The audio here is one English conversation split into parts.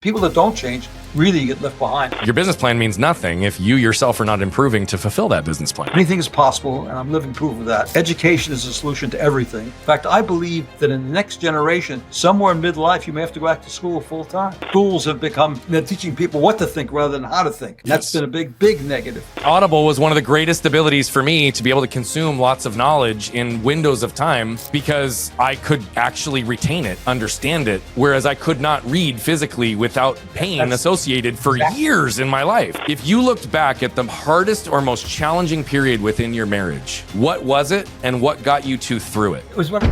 People that don't change really get left behind. Your business plan means nothing if you yourself are not improving to fulfill that business plan. Anything is possible, and I'm living proof of that. Education is a solution to everything. In fact, I believe that in the next generation, somewhere in midlife, you may have to go back to school full time. Schools have become, they're teaching people what to think rather than how to think. That's been a big, big negative. Audible was one of the greatest abilities for me to be able to consume lots of knowledge in windows of time because I could actually retain it, understand it, whereas I could not read physically without pain associated for years in my life. If you looked back at the hardest or most challenging period within your marriage, what was it and what got you two through it? It was when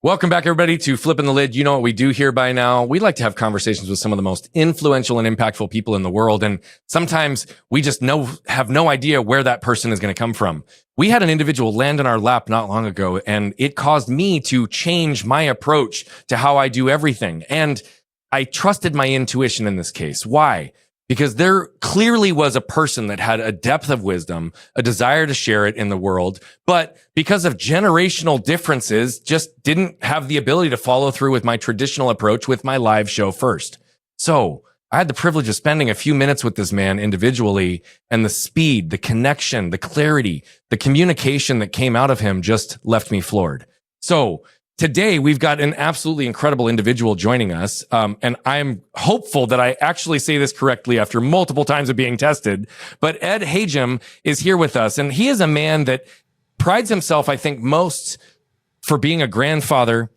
Welcome back, everybody, to Flipping the Lid. You know what we do here by now. We like to have conversations with some of the most influential and impactful people in the world. And sometimes we just have no idea where that person is going to come from. We had an individual land in our lap not long ago, and it caused me to change my approach to how I do everything. And I trusted my intuition in this case. Why? Because there clearly was a person that had a depth of wisdom, a desire to share it in the world, but because of generational differences, just didn't have the ability to follow through with my traditional approach with my live show first. So I had the privilege of spending a few minutes with this man individually, and the speed, the connection, the clarity, the communication that came out of him just left me floored. So today, we've got an absolutely incredible individual joining us, and I'm hopeful that I actually say this correctly after multiple times of being tested, but Ed Hajim is here with us, and he is a man that prides himself, I think, most for being a grandfather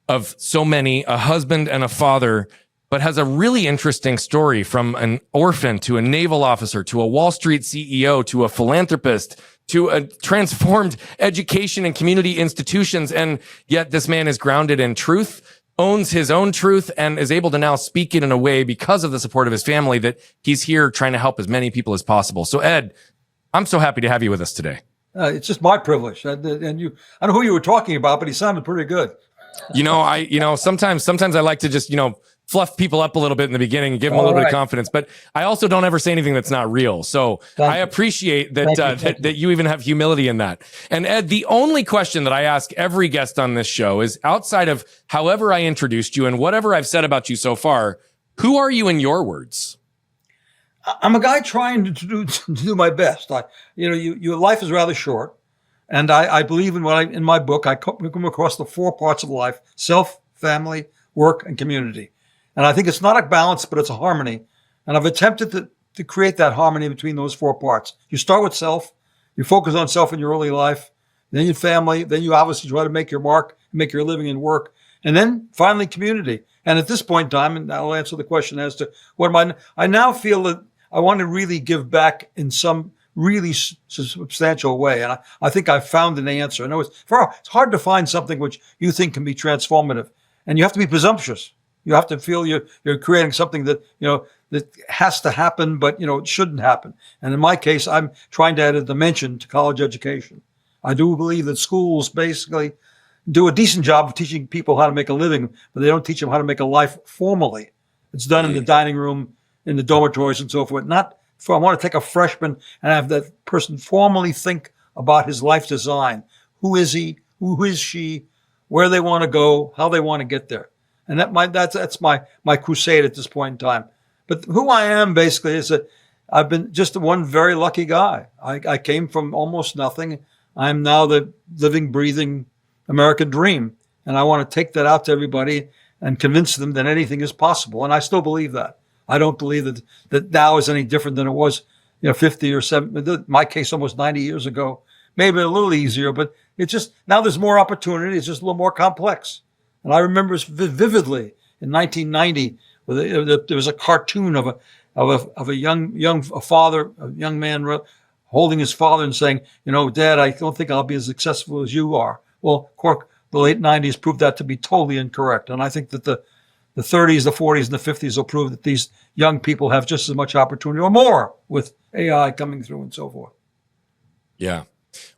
of so many, a husband and a father, but has a really interesting story from an orphan to a naval officer to a Wall Street CEO to a philanthropist to a transformed education and community institutions. And yet this man is grounded in truth, owns his own truth, and is able to now speak it in a way because of the support of his family that he's here trying to help as many people as possible. So Ed, I'm so happy to have you with us today. It's just my privilege. And I don't know who you were talking about, but he sounded pretty good. Sometimes I like to just, fluff people up a little bit in the beginning and give them a little bit of confidence, but I also don't ever say anything that's not real. So I appreciate that you even have humility in that. And Ed, the only question that I ask every guest on this show is, outside of however I introduced you and whatever I've said about you so far, who are you in your words? I'm a guy trying to do my best. Your life is rather short. And I believe in my book, I come across the 4 parts of life: self, family, work, and community. And I think it's not a balance, but it's a harmony. And I've attempted to create that harmony between those 4 parts. You start with self, you focus on self in your early life, then your family, then you obviously try to make your mark, make your living and work, and then finally community. And at this point in time, and I'll answer the question as to what I now feel that I want to really give back in some really substantial way. And I think I've found an answer. I know it's hard to find something which you think can be transformative. And you have to be presumptuous. You have to feel you're creating something that, that has to happen, but, it shouldn't happen. And in my case, I'm trying to add a dimension to college education. I do believe that schools basically do a decent job of teaching people how to make a living, but they don't teach them how to make a life formally. It's done in the dining room, in the dormitories and so forth. I want to take a freshman and have that person formally think about his life design. Who is he? Who is she? Where they want to go? How they want to get there? And that's my crusade at this point in time. But who I am basically is that I've been just one very lucky guy. I came from almost nothing. I'm now the living, breathing American dream. And I want to take that out to everybody and convince them that anything is possible. And I still believe that. I don't believe that now is any different than it was, 50 or 70, in my case, almost 90 years ago. Maybe a little easier, but it's just, now there's more opportunity. It's just a little more complex. And I remember vividly in 1990, there was a cartoon of a young father, a young man holding his father and saying, Dad, I don't think I'll be as successful as you are. Well, of course, the late 90s proved that to be totally incorrect. And I think that the 30s, the 40s, and the 50s will prove that these young people have just as much opportunity or more with AI coming through and so forth. Yeah.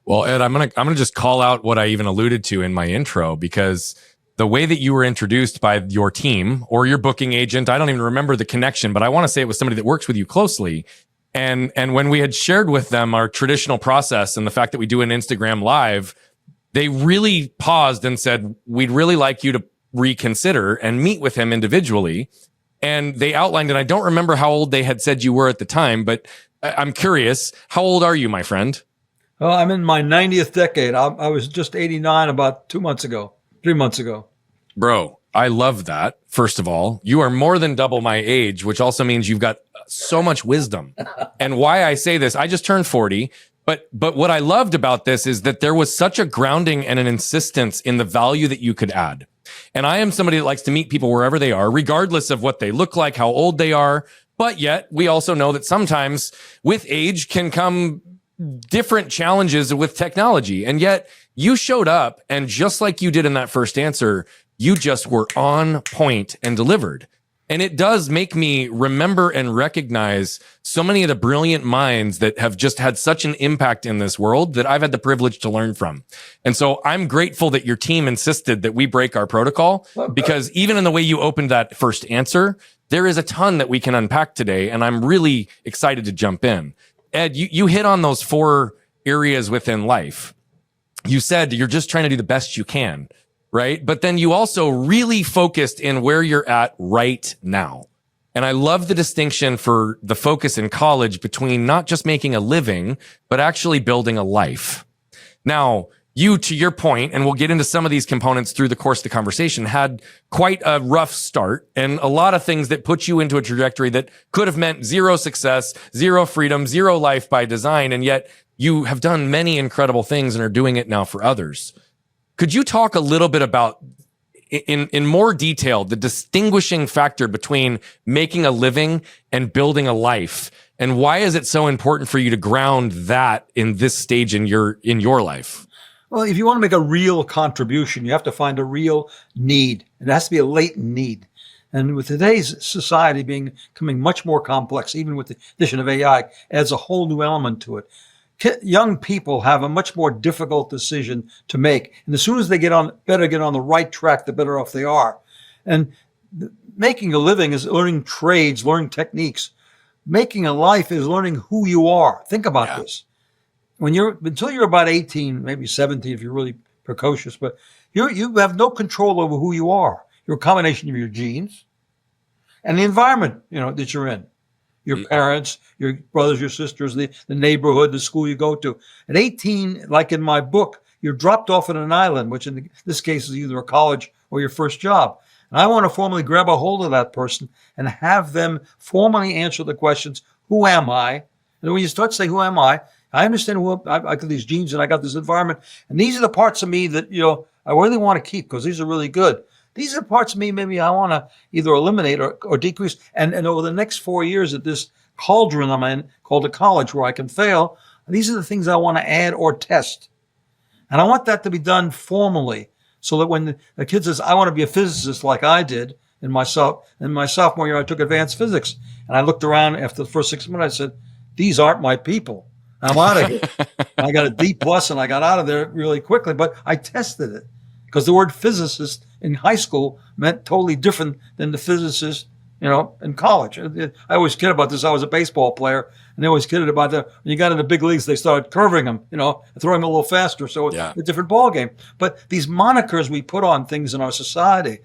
Well, Ed, I'm gonna just call out what I even alluded to in my intro, because the way that you were introduced by your team or your booking agent, I don't even remember the connection, but I want to say it was somebody that works with you closely. And when we had shared with them our traditional process and the fact that we do an Instagram live, they really paused and said, we'd really like you to reconsider and meet with him individually. And they outlined, and I don't remember how old they had said you were at the time, but I'm curious, how old are you, my friend? Well, I'm in my 90th decade. I was just 89 about 3 months ago. Bro, I love that. First of all, you are more than double my age, which also means you've got so much wisdom. And why I say this, I just turned 40. But what I loved about this is that there was such a grounding and an insistence in the value that you could add. And I am somebody that likes to meet people wherever they are, regardless of what they look like, how old they are. But yet we also know that sometimes with age can come different challenges with technology. And yet you showed up, and just like you did in that first answer, you just were on point and delivered. And it does make me remember and recognize so many of the brilliant minds that have just had such an impact in this world that I've had the privilege to learn from. And so I'm grateful that your team insisted that we break our protocol, because even in the way you opened that first answer, there is a ton that we can unpack today. And I'm really excited to jump in. Ed, you hit on those 4 areas within life. You said you're just trying to do the best you can. Right? But then you also really focused in where you're at right now. And I love the distinction for the focus in college between not just making a living, but actually building a life. Now, you, to your point, and we'll get into some of these components through the course of the conversation, had quite a rough start and a lot of things that put you into a trajectory that could have meant 0 success, 0 freedom, 0 life by design. And yet you have done many incredible things and are doing it now for others. Could you talk a little bit about, in more detail, the distinguishing factor between making a living and building a life? And why is it so important for you to ground that in this stage in your life? Well, if you want to make a real contribution, you have to find a real need. It has to be a latent need. And with today's society becoming much more complex, even with the addition of AI, adds a whole new element to it. Young people have a much more difficult decision to make. And as soon as they get on the right track, the better off they are. And making a living is learning trades, learning techniques. Making a life is learning who you are. Think about this. Until you're about 18, maybe 17 if you're really precocious, but you have no control over who you are. You're a combination of your genes and the environment, that you're in. Your parents, your brothers, your sisters, the neighborhood, the school you go to. At 18, like in my book, you're dropped off at an island, which in this case is either a college or your first job. And I want to formally grab a hold of that person and have them formally answer the questions, who am I? And when you start saying, who am I understand I got these genes and I got this environment. And these are the parts of me that, I really want to keep because these are really good. These are parts of me maybe I want to either eliminate or decrease. And over the next 4 years at this cauldron I'm in, called a college, where I can fail, these are the things I want to add or test. And I want that to be done formally, so that when the kid says, I want to be a physicist like I did in my sophomore year, I took advanced physics. And I looked around after the first 6 months, I said, these aren't my people. I'm out of here. I got a D+ and I got out of there really quickly, but I tested it. Because the word physicist in high school meant totally different than the physicist, in college. I always kid about this. I was a baseball player, and they always kidded about that. When you got into big leagues, they started curving them, throwing them a little faster. So it's a different ball game. But these monikers we put on things in our society,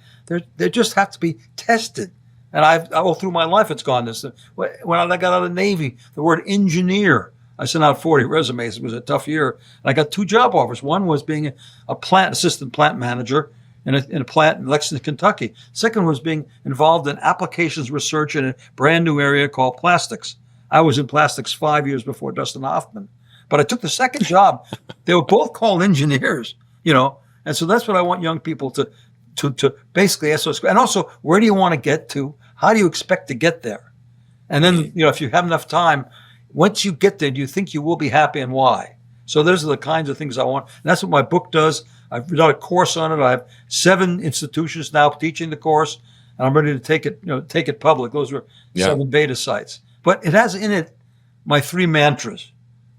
they just have to be tested. And all through my life, it's gone this. When I got out of the Navy, the word engineer, I sent out 40 resumes. It was a tough year. And I got 2 job offers. One was being a assistant plant manager in a plant in Lexington, Kentucky. Second was being involved in applications research in a brand new area called plastics. I was in plastics 5 years before Dustin Hoffman. But I took the second job. They were both called engineers, And so that's what I want young people to basically ask those. And also, where do you want to get to? How do you expect to get there? And then, if you have enough time, once you get there, do you think you will be happy, and why? So those are the kinds of things I want. And that's what my book does. I've done a course on it. I have 7 institutions now teaching the course, and I'm ready to take it public. Those are 7 beta sites. But it has in it my 3 mantras.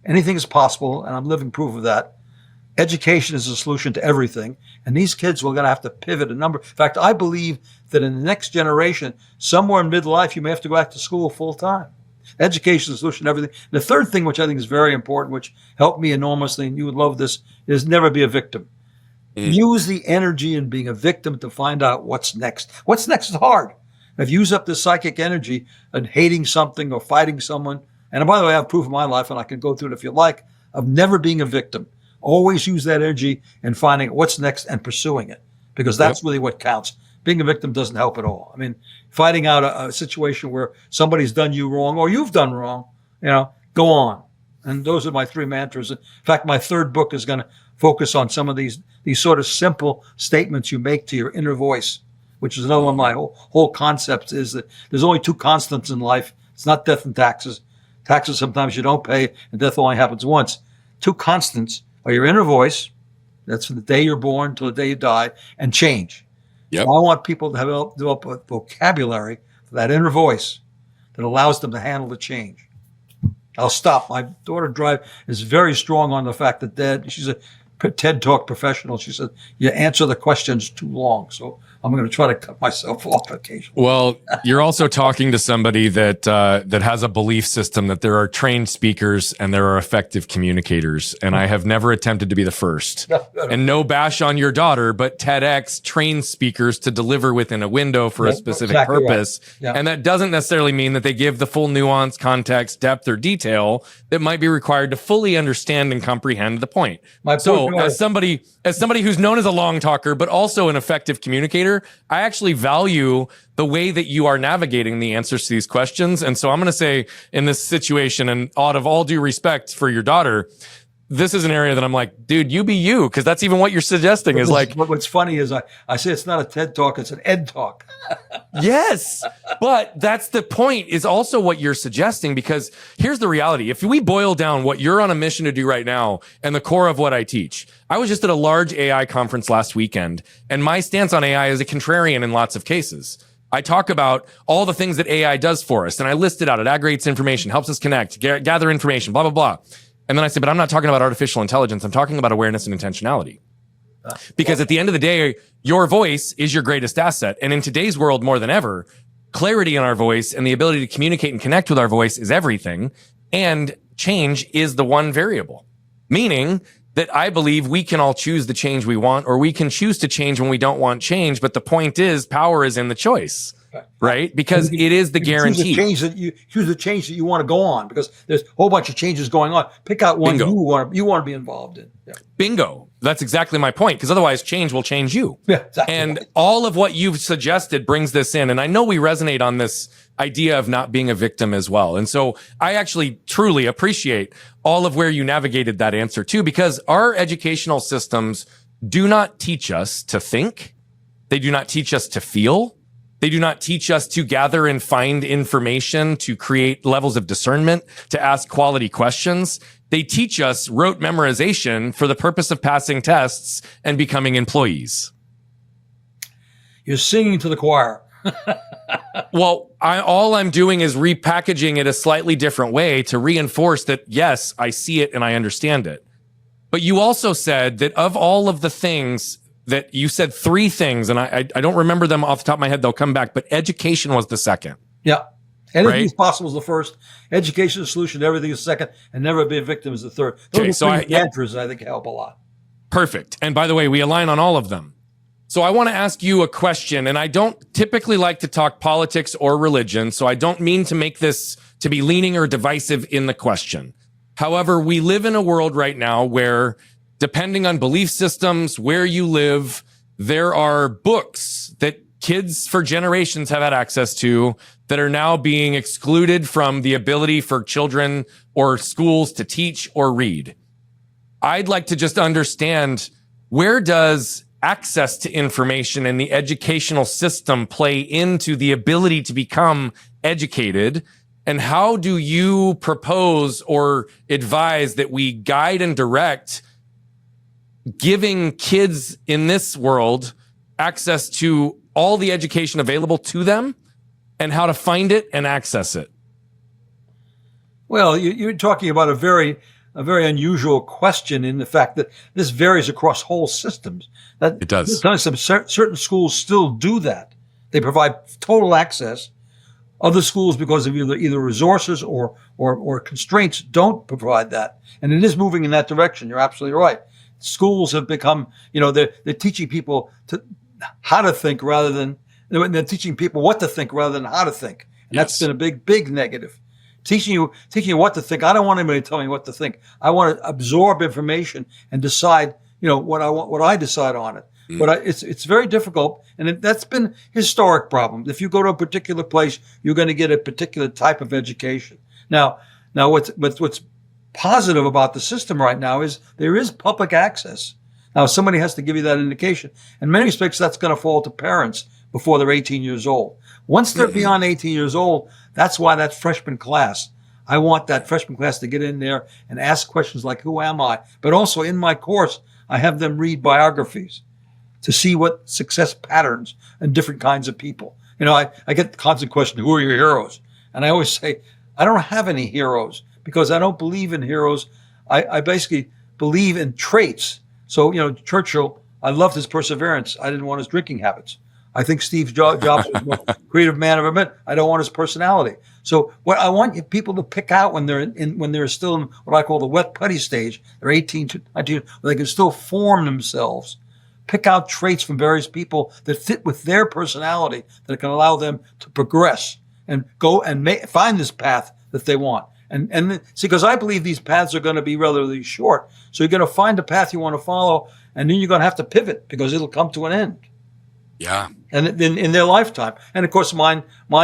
Anything is possible, and I'm living proof of that. Education is the solution to everything. And these kids are going to have to pivot a number. In fact, I believe that in the next generation, somewhere in midlife, you may have to go back to school full time. Education is the solution to everything. The third thing, which I think is very important, which helped me enormously, and you would love this, is never be a victim. Use the energy in being a victim to find out what's next. What's next is hard. I've used up this psychic energy and hating something or fighting someone. And by the way, I have proof in my life, and I can go through it if you like, of never being a victim. Always use that energy and finding what's next and pursuing it, because that's really what counts. Being a victim doesn't help at all. I mean, fighting out a situation where somebody's done you wrong or you've done wrong, go on. And those are my 3 mantras. In fact, my 3rd book is going to focus on some of these sort of simple statements you make to your inner voice, which is another one of my whole concepts, is that there's only 2 constants in life. It's not death and taxes. Taxes sometimes you don't pay, and death only happens once. 2 constants are your inner voice, that's from the day you're born till the day you die, and change. Yep. So I want people to develop a vocabulary for that inner voice that allows them to handle the change. I'll stop. My daughter is very strong on the fact that she's a TED Talk professional. She said, you answer the questions too long. So I'm going to try to cut myself off occasionally. Well, you're also talking to somebody that has a belief system that there are trained speakers and there are effective communicators. And I have never attempted to be the first. And no bash on your daughter, but TEDx trains speakers to deliver within a window for a specific purpose. Right. Yeah. And that doesn't necessarily mean that they give the full nuance, context, depth, or detail that might be required to fully understand and comprehend the point. As somebody who's known as a long talker, but also an effective communicator, I actually value the way that you are navigating the answers to these questions. And so I'm going to say, in this situation, and out of all due respect for your daughter, this is an area that I'm like, dude, you be you, because that's even what you're suggesting is like. What's funny is I say it's not a TED Talk, it's an Ed Talk. Yes, but that's the point, is also what you're suggesting, because here's the reality. If we boil down what you're on a mission to do right now and the core of what I teach, I was just at a large AI conference last weekend, and my stance on AI is a contrarian in lots of cases. I talk about all the things that AI does for us, and I list it out. It aggregates information, helps us connect, gather information, blah, blah, blah. And then I say, but I'm not talking about artificial intelligence. I'm talking about awareness and intentionality. Because at the end of the day, your voice is your greatest asset. And in today's world, more than ever, clarity in our voice and the ability to communicate and connect with our voice is everything. And change is the one variable. Meaning that I believe we can all choose the change we want, or we can choose to change when we don't want change. But the point is, power is in the choice. Right? Because it is the guarantee. Choose the change that you want to go on, because there's a whole bunch of changes going on. Pick out one you want to be involved in. Yeah. Bingo. That's exactly my point, because otherwise change will change you. Yeah, exactly. And all of what you've suggested brings this in. And I know we resonate on this idea of not being a victim as well. And so I actually truly appreciate all of where you navigated that answer too, because our educational systems do not teach us to think. They do not teach us to feel. They do not teach us to gather and find information, to create levels of discernment, to ask quality questions. They teach us rote memorization for the purpose of passing tests and becoming employees. You're singing to the choir. Well, all I'm doing is repackaging it a slightly different way to reinforce that, yes, I see it and I understand it. But you also said that of all of the things that you said, 3 things, and I don't remember them off the top of my head. They'll come back, but education was the second. Yeah. Anything is possible is the first. Education is the solution. Everything is the second. And never be a victim is the third. Those are 3 mantras I think help a lot. Perfect. And by the way, we align on all of them. So I want to ask you a question, and I don't typically like to talk politics or religion, so I don't mean to make this to be leaning or divisive in the question. However, we live in a world right now where, depending on belief systems, where you live, there are books that kids for generations have had access to that are now being excluded from the ability for children or schools to teach or read. I'd like to just understand, where does access to information in the educational system play into the ability to become educated? And how do you propose or advise that we guide and direct giving kids in this world access to all the education available to them and how to find it and access it? Well, you're talking about a very unusual question, in the fact that this varies across whole systems. That it does. Certain schools still do that. They provide total access. Other schools, because of either resources or constraints, don't provide that. And it is moving in that direction. You're absolutely right. Schools have become, they're teaching people how to think rather than They're teaching people what to think rather than how to think. And that's been a big negative. Teaching you what to think. I don't want anybody to tell me what to think. I want to absorb information and decide, what I decide on it. But it's very difficult, and that's been historic problem. If you go to a particular place, you're going to get a particular type of education. Now what's positive about the system right now is there is public access. Now somebody has to give you that indication. In many respects, that's going to fall to parents before they're 18 years old. Once they're beyond 18 years old, that's why that freshman class, I want that freshman class to get in there and ask questions like, who am I? But also in my course, I have them read biographies to see what success patterns and different kinds of people. I get the constant question, who are your heroes? And I always say, I don't have any heroes because I don't believe in heroes. I basically believe in traits. So, Churchill, I loved his perseverance. I didn't want his drinking habits. I think Steve Jobs was the most creative man I've ever met. I don't want his personality. So what I want people to pick out when they're still in what I call the wet putty stage, they're 18 to 19, where they can still form themselves. Pick out traits from various people that fit with their personality that can allow them to progress and go and find this path that they want. And see, because I believe these paths are going to be relatively short. So you're going to find a path you want to follow, and then you're going to have to pivot because it'll come to an end. Yeah. And in their lifetime. And of course, mine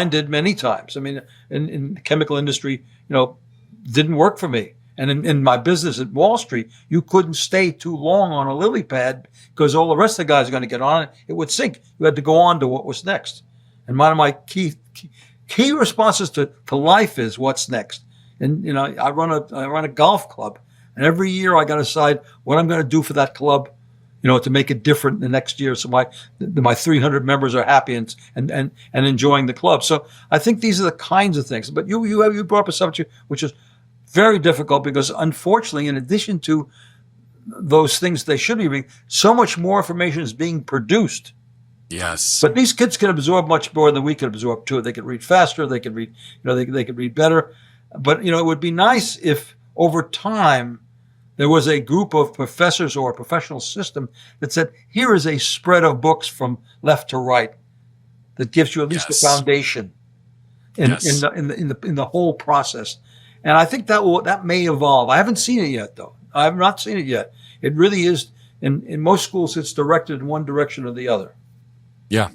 did many times. I mean, in the chemical industry, didn't work for me. And in my business at Wall Street, you couldn't stay too long on a lily pad because all the rest of the guys are going to get on it. It would sink. You had to go on to what was next. And one of my key responses to life is what's next. And, I run a golf club, and every year I got to decide what I'm going to do for that club, to make it different the next year. So my 300 members are happy and enjoying the club. So I think these are the kinds of things. But you brought up a subject which is very difficult because unfortunately, in addition to those things they should be reading, so much more information is being produced. Yes. But these kids can absorb much more than we can absorb too. They can read faster. They can read, they can read better. But, it would be nice if over time there was a group of professors or a professional system that said, here is a spread of books from left to right that gives you at least a foundation in the whole process. And I think that may evolve. I haven't seen it yet, though. I have not seen it yet. It really is, in most schools, it's directed in one direction or the other. Yeah.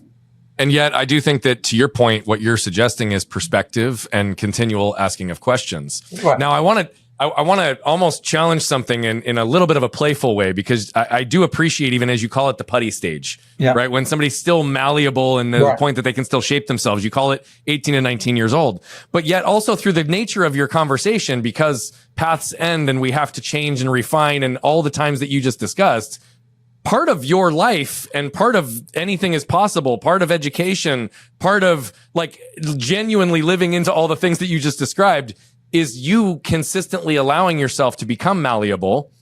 And yet I do think that, to your point, what you're suggesting is perspective and continual asking of questions. Right. Now, I want to almost challenge something in a little bit of a playful way, because I do appreciate, even as you call it, the putty stage, right? When somebody's still malleable and the point that they can still shape themselves, you call it 18 and 19 years old. But yet also through the nature of your conversation, because paths end and we have to change and refine and all the times that you just discussed, part of your life and part of anything is possible, part of education, part of like genuinely living into all the things that you just described is you consistently allowing yourself to become malleable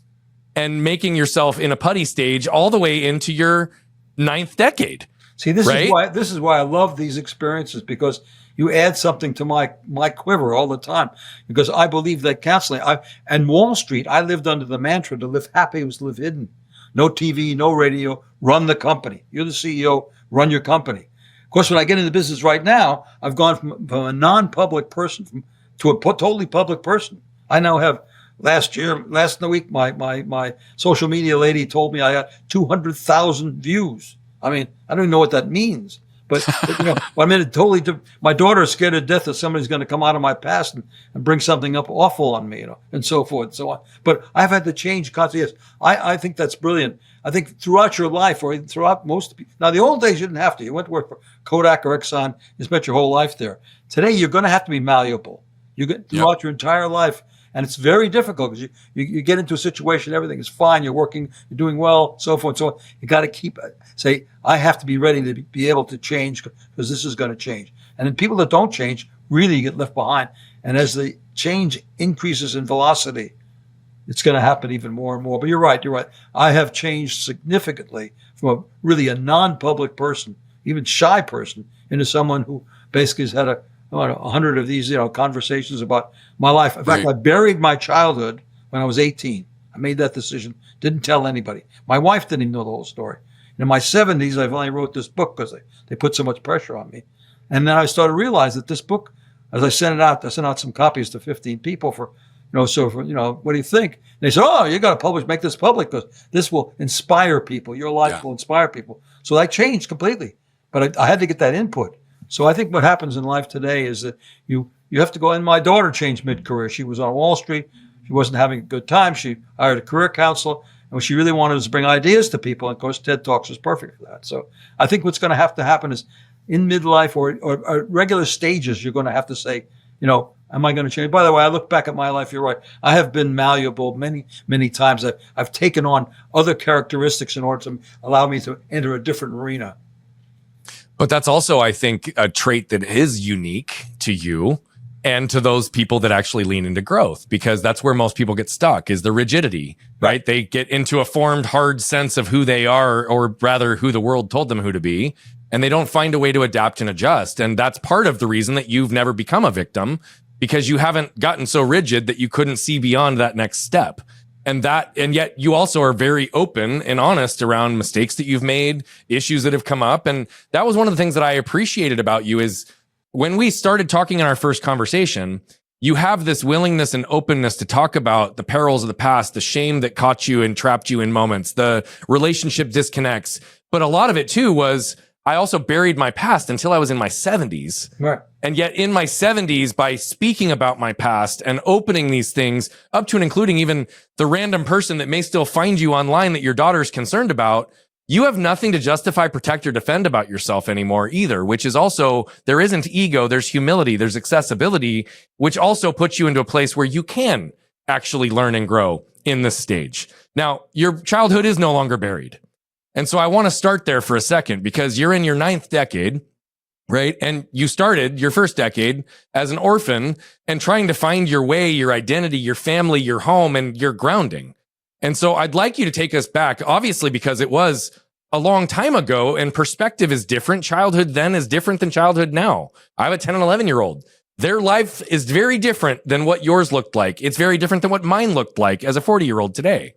and making yourself in a putty stage all the way into your 9th decade. See, this is why I love these experiences, because you add something to my quiver all the time, because I believe that counseling, and Wall Street, I lived under the mantra to live happy was to live hidden. No TV, no radio, run the company. You're the CEO, run your company. Of course, when I get into business right now, I've gone from a non-public person to a totally public person. I now have, last week, my social media lady told me I got 200,000 views. I mean, I don't even know what that means. But I'm in a totally different. My daughter is scared to death that somebody's going to come out of my past and bring something up awful on me, and so forth and so on. But I've had to change constantly. Yes, I think that's brilliant. I think throughout your life, or throughout most people. Now, the old days you didn't have to. You went to work for Kodak or Exxon. You spent your whole life there. Today, you're going to have to be malleable. You get throughout your entire life. And it's very difficult because you get into a situation, everything is fine, you're working, you're doing well, so forth and so on. You got to say, I have to be ready to be able to change because this is going to change. And then people that don't change really get left behind. And as the change increases in velocity, it's going to happen even more and more. But you're right. I have changed significantly from a non-public person, even shy person, into someone who basically has had 100 of these, conversations about my life. In fact, I buried my childhood when I was 18. I made that decision. Didn't tell anybody. My wife didn't even know the whole story. In my 70s, I finally wrote this book because they put so much pressure on me. And then I started to realize that this book, as I sent out some copies to 15 people for, what do you think? And they said, oh, you got to make this public because this will inspire people. Your life will inspire people. So I changed completely, but I had to get that input. So I think what happens in life today is that you have to go, and my daughter changed mid-career. She was on Wall Street. She wasn't having a good time. She hired a career counselor, and what she really wanted was to bring ideas to people. And of course, TED Talks was perfect for that. So I think what's going to happen is in midlife or regular stages, you're going to have to say, am I going to change? By the way, I look back at my life. You're right. I have been malleable many, many times. I've taken on other characteristics in order to allow me to enter a different arena. But that's also, I think, a trait that is unique to you and to those people that actually lean into growth, because that's where most people get stuck, is the rigidity, right? They get into a formed, hard sense of who they are, or rather who the world told them who to be, and they don't find a way to adapt and adjust. And that's part of the reason that you've never become a victim, because you haven't gotten so rigid that you couldn't see beyond that next step. And yet you also are very open and honest around mistakes that you've made, issues that have come up. And that was one of the things that I appreciated about you is when we started talking in our first conversation, you have this willingness and openness to talk about the perils of the past, the shame that caught you and trapped you in moments, the relationship disconnects. But a lot of it too was, I also buried my past until I was in my 70s. Right. And yet in my 70s, by speaking about my past and opening these things up to and including even the random person that may still find you online that your daughter's concerned about, you have nothing to justify, protect, or defend about yourself anymore either, which is also, there isn't ego, there's humility, there's accessibility, which also puts you into a place where you can actually learn and grow in this stage. Now, your childhood is no longer buried. And so I want to start there for a second, because you're in your 9th decade, right? And you started your first decade as an orphan and trying to find your way, your identity, your family, your home, and your grounding. And so I'd like you to take us back, obviously, because it was a long time ago and perspective is different. Childhood then is different than childhood now. I have a 10 and 11-year-old. Their life is very different than what yours looked like. It's very different than what mine looked like as a 40-year-old today.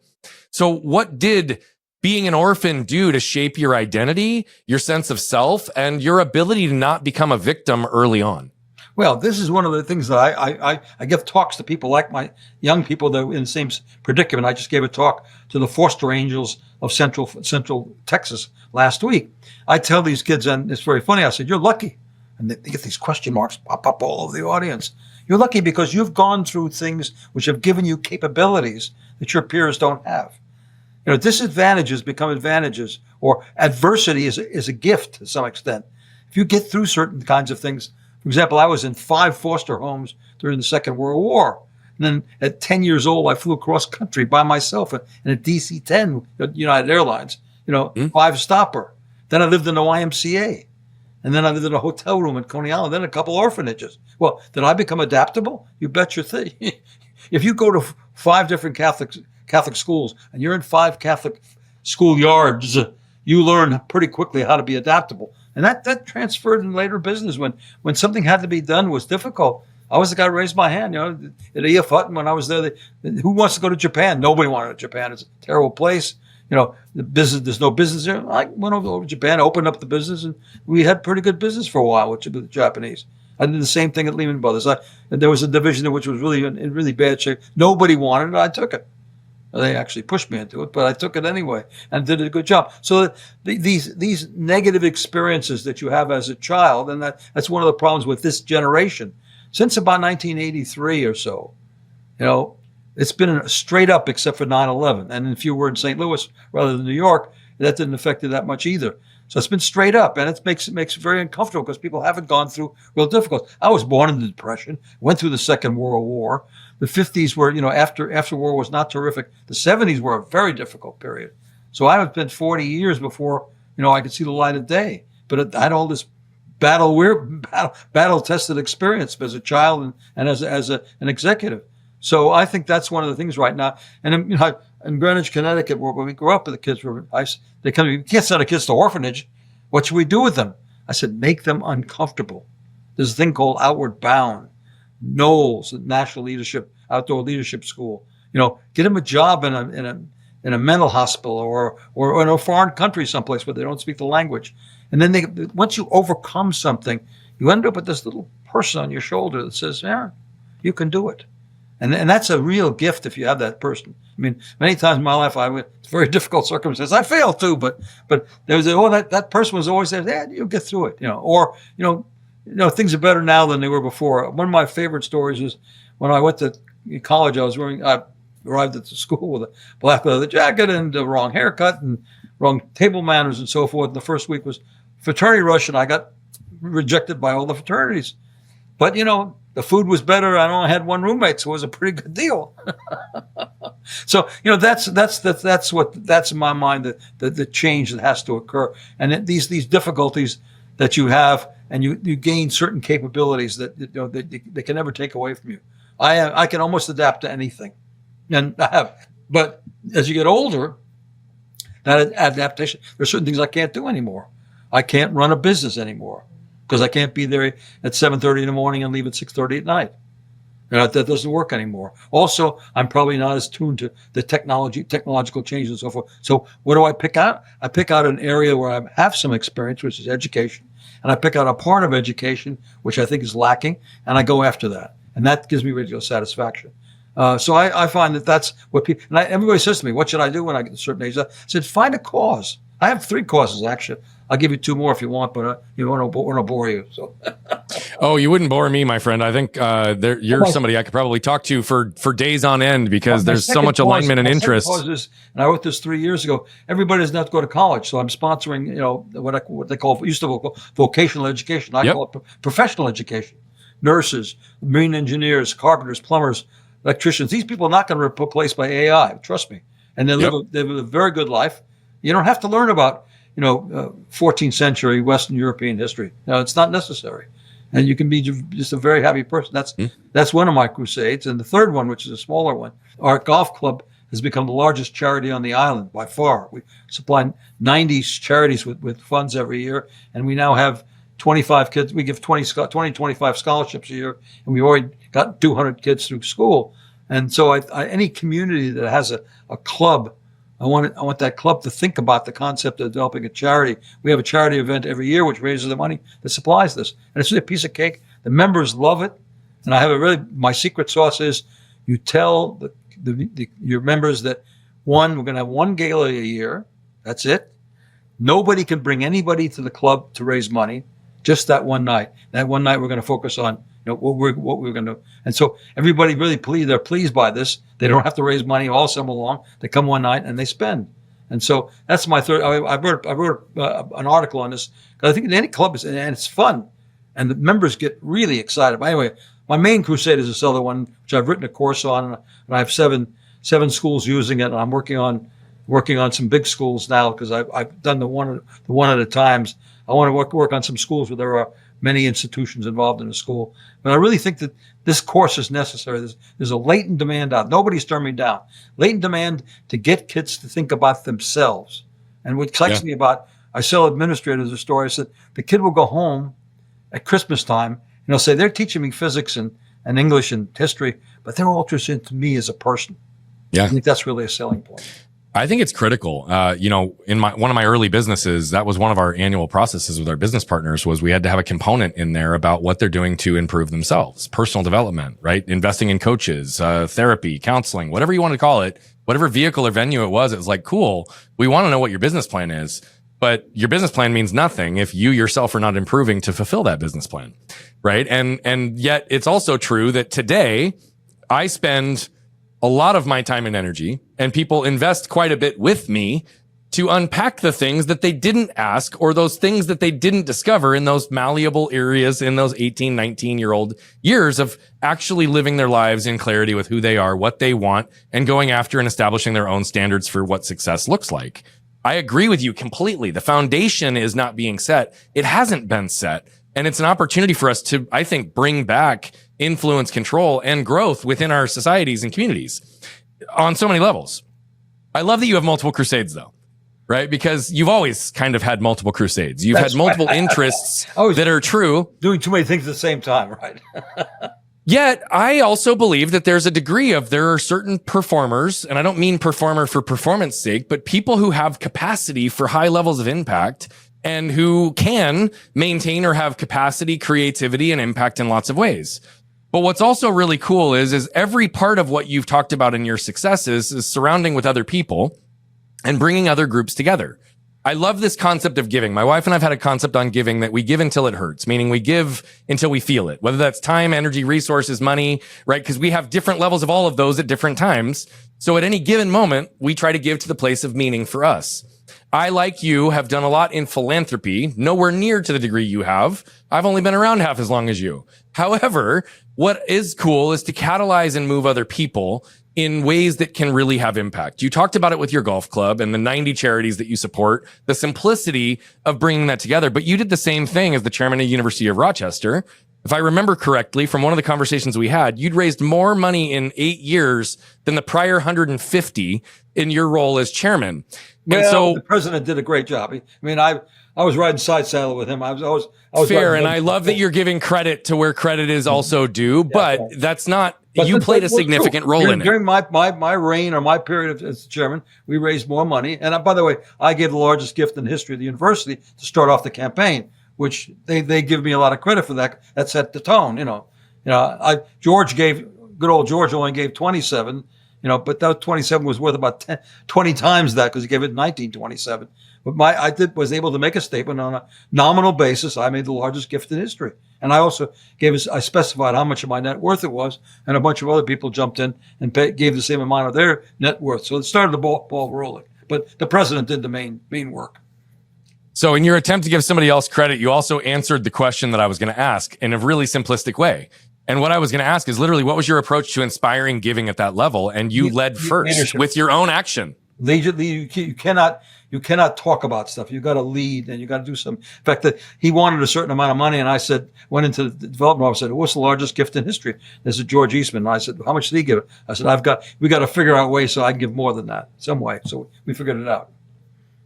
So what did being an orphan do to shape your identity, your sense of self, and your ability to not become a victim early on? Well, this is one of the things that I give talks to people like my young people that are in the same predicament. I just gave a talk to the foster angels of Central Texas last week. I tell these kids, and it's very funny, I said, you're lucky. And they get these question marks pop up all over the audience. You're lucky because you've gone through things which have given you capabilities that your peers don't have. Disadvantages become advantages, or adversity is a gift to some extent. If you get through certain kinds of things, for example, I was in 5 foster homes during the Second World War. And then at 10 years old, I flew across country by myself in a DC-10, United Airlines, 5-stopper. Then I lived in the YMCA. And then I lived in a hotel room in Coney Island, then a couple orphanages. Well, did I become adaptable? You bet your thing. If you go to 5 different Catholic schools and you're in 5 Catholic schoolyards, you learn pretty quickly how to be adaptable. And that transferred in later business when something had to be done was difficult. I was the guy who raised my hand, at E.F. Hutton when I was there. Who wants to go to Japan? Nobody wanted to go to Japan. It's a terrible place. The business, there's no business there. I went over to Japan, opened up the business, and we had pretty good business for a while with the Japanese. I did the same thing at Lehman Brothers. There was a division which was really in really bad shape. Nobody wanted it. I took it. They actually pushed me into it, but I took it anyway and did a good job. So these negative experiences that you have as a child, and that's one of the problems with this generation. Since about 1983 or so, it's been straight up except for 9/11. And if you were in St. Louis rather than New York, that didn't affect it that much either. So it's been straight up, and it makes it very uncomfortable because people haven't gone through real difficult. I was born in the Depression, went through the Second World War. The 50s were, after war was not terrific. The 70s were a very difficult period. So I have been 40 years before, I could see the light of day. But I had all this battle-tested experience as a child and as an executive. So I think that's one of the things right now. And in Greenwich, Connecticut, when we grew up, the kids they come. You can't send the kids to orphanage. What should we do with them? I said, make them uncomfortable. There's a thing called Outward Bound. Knowles, National Leadership, Outdoor Leadership School. Get them a job in in a mental hospital or in a foreign country someplace where they don't speak the language. And then once you overcome something, you end up with this little person on your shoulder that says, yeah, you can do it. And that's a real gift if you have that person. I mean, many times in my life, it's very difficult circumstances. I failed too, but there was that person was always there. Yeah, you'll get through it, or things are better now than they were before. One of my favorite stories is when I went to college. I arrived at the school with a black leather jacket and the wrong haircut and wrong table manners and so forth. And the first week was fraternity rush, and I got rejected by all the fraternities. But the food was better. I only had one roommate, so it was a pretty good deal. So that's in my mind the change that has to occur, and these difficulties that you have, and you gain certain capabilities that they can never take away from you. I can almost adapt to anything, and I have. But as you get older, that adaptation, there's certain things I can't do anymore. I can't run a business anymore, because I can't be there at 7:30 in the morning and leave at 6:30 at night. That doesn't work anymore. Also, I'm probably not as tuned to the technological changes and so forth. So what do I pick out? I pick out an area where I have some experience, which is education. And I pick out a part of education, which I think is lacking, and I go after that. And that gives me real satisfaction. So I find that's what people, and everybody says to me, what should I do when I get to a certain age? I said, find a cause. I have 3 causes, actually. I'll give you 2 more if you want, but you want to bore you. So. Oh, you wouldn't bore me, my friend. I think you're somebody I could probably talk to for days on end, because there's so much alignment and interest. And I wrote this 3 years ago. Everybody doesn't have to go to college, so I'm sponsoring, what they used to call vocational education. I call it professional education. Nurses, marine engineers, carpenters, plumbers, electricians. These people are not going to be replaced by AI. Trust me. And they live a very good life. You don't have to learn about 14th century Western European history. No, it's not necessary. And you can be just a very happy person. That's one of my crusades. And the third one, which is a smaller one, our golf club has become the largest charity on the island by far. We supply 90 charities with funds every year. And we now have 25 kids. We give 25 scholarships a year. And we've already got 200 kids through school. And so any community that has a club, I want that club to think about the concept of developing a charity. We have a charity event every year which raises the money that supplies this. And it's a piece of cake. The members love it. And I have my secret sauce is you tell your members that, we're going to have one gala a year. That's it. Nobody can bring anybody to the club to raise money, just that one night. That one night we're going to focus on what we're going to do. And so everybody really they're pleased by this. They don't have to raise money all summer long. They come one night and they spend. And so that's my third. I wrote an article on this, because I think any club and it's fun, and the members get really excited. But anyway, my main crusade is this other one, which I've written a course on, and I have seven schools using it, and I'm working on some big schools now, because I've done the one at a time. I want to work on some schools where there are many institutions involved in the school. But I really think that this course is necessary. There's a latent demand out. Nobody's turned me down. Latent demand to get kids to think about themselves. And what excites me I sell administrators a story. I said, the kid will go home at Christmas time, and they'll say, they're teaching me physics and English and history, but they're all interested in me as a person. Yeah. I think that's really a selling point. I think it's critical. In one of my early businesses, that was one of our annual processes with our business partners, was we had to have a component in there about what they're doing to improve themselves, personal development, right? Investing in coaches, therapy, counseling, whatever you want to call it, whatever vehicle or venue it was like, cool. We want to know what your business plan is, but your business plan means nothing if you yourself are not improving to fulfill that business plan, right? And yet it's also true that today I spend a lot of my time and energy, and people invest quite a bit with me to unpack the things that they didn't ask, or those things that they didn't discover in those malleable areas in those 18, 19-year-old years of actually living their lives in clarity with who they are, what they want, and going after and establishing their own standards for what success looks like. I agree with you completely. The foundation is not being set. It hasn't been set. And it's an opportunity for us to, I think, bring back influence, control, and growth within our societies and communities on so many levels. I love that you have multiple crusades, though, right? Because you've always kind of had multiple crusades. You've had multiple interests that are true. Doing too many things at the same time, right? Yet, I also believe that there's a degree of there are certain performers, and I don't mean performer for performance sake, but people who have capacity for high levels of impact and who can maintain or have capacity, creativity, and impact in lots of ways. But what's also really cool is every part of what you've talked about in your successes is surrounding with other people and bringing other groups together. I love this concept of giving. My wife and I've had a concept on giving that we give until it hurts, meaning we give until we feel it, whether that's time, energy, resources, money, right? Because we have different levels of all of those at different times. So at any given moment, we try to give to the place of meaning for us. I, like you, have done a lot in philanthropy, nowhere near to the degree you have. I've only been around half as long as you. However, what is cool is to catalyze and move other people in ways that can really have impact. You talked about it with your golf club and the 90 charities that you support, the simplicity of bringing that together. But you did the same thing as the chairman of the University of Rochester. If I remember correctly from one of the conversations we had, you'd raised more money in 8 years than the prior 150 in your role as chairman. And so the president did a great job. I was riding side saddle with him. I was fair, and I love that you're giving credit to where credit is also due, but that's not. But you played a significant role in it. During my reign or my period as chairman, we raised more money. And by the way, I gave the largest gift in the history of the university to start off the campaign, which they give me a lot of credit for that. That set the tone. Good old George only gave 27. But that 27 was worth about 20 times that because he gave it 1927. But I was able to make a statement on a nominal basis. I made the largest gift in history. And I also I specified how much of my net worth it was. And a bunch of other people jumped in and gave the same amount of their net worth. So it started the ball rolling. But the president did the main work. So in your attempt to give somebody else credit, you also answered the question that I was going to ask in a really simplistic way. And what I was going to ask is literally, what was your approach to inspiring giving at that level? And you led first with your own action. You cannot talk about stuff. You got to lead and you got to do something. In fact, he wanted a certain amount of money, and I went into the development office and said, "What's the largest gift in history?" This is George Eastman. And I said, "How much did he give?" I said, we got to figure out a way so I can give more than that, some way. So we figured it out.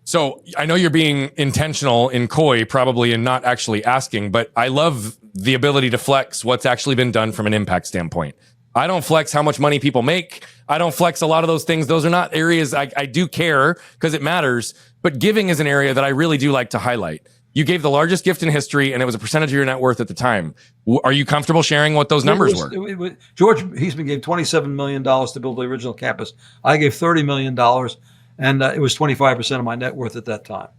So I know you're being intentional in coy, probably, and not actually asking, but I love the ability to flex what's actually been done from an impact standpoint. I don't flex how much money people make. I don't flex a lot of those things. Those are not areas I do care because it matters, but giving is an area that I really do like to highlight. You gave the largest gift in history, and it was a percentage of your net worth at the time. Are you comfortable sharing what those numbers were? George Eastman gave $27 million to build the original campus. I gave $30 million, and it was 25% of my net worth at that time.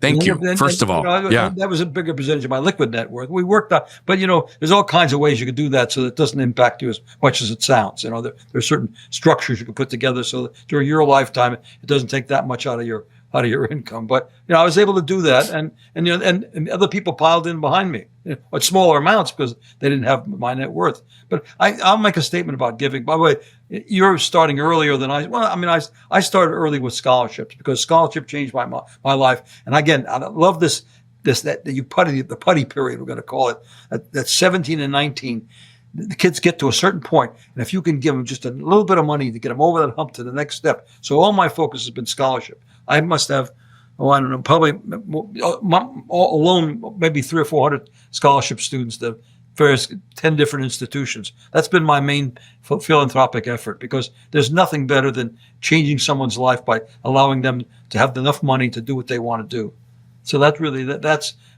Thank you. First of all, that was a bigger percentage of my liquid net worth. We worked on, but there's all kinds of ways you could do that so that it doesn't impact you as much as it sounds. There's certain structures you can put together so that during your lifetime it doesn't take that much out of your income. But I was able to do that, and other people piled in behind me, at smaller amounts because they didn't have my net worth. But I'll make a statement about giving. By the way, you're starting earlier than I started early with scholarships because scholarship changed my life. And again, I love the putty period, we're going to call it. That's 17 and 19. The kids get to a certain point, and if you can give them just a little bit of money to get them over that hump to the next step. So all my focus has been scholarship. I must have, I don't know, probably alone maybe 300 or 400 scholarship students to various 10 different institutions. That's been my main philanthropic effort because there's nothing better than changing someone's life by allowing them to have enough money to do what they want to do. So that's really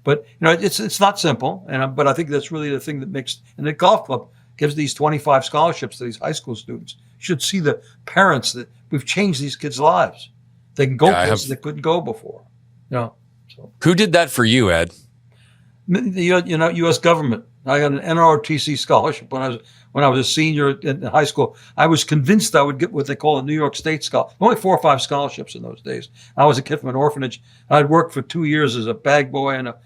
but it's not simple, but I think that's really the thing that makes. And the golf club gives these 25 scholarships to these high school students. You should see the parents that we've changed these kids' lives. They can go places they couldn't go before. So. Who did that for you, Ed? The U.S. government. I got an NROTC scholarship when I was a senior in high school. I was convinced I would get what they call a New York State scholarship. Only 4 or 5 scholarships in those days. I was a kid from an orphanage. I'd worked for 2 years as a bag boy and a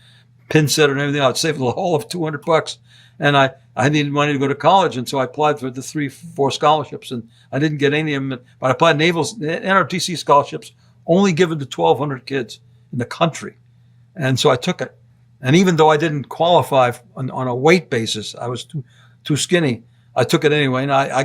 pin setter and everything. I'd save the whole of $200, and I needed money to go to college, and so I applied for the 3-4 scholarships, and I didn't get any of them. But I applied NROTC scholarships only given to 1,200 kids in the country, and so I took it. And even though I didn't qualify on a weight basis, I was too skinny. I took it anyway, and I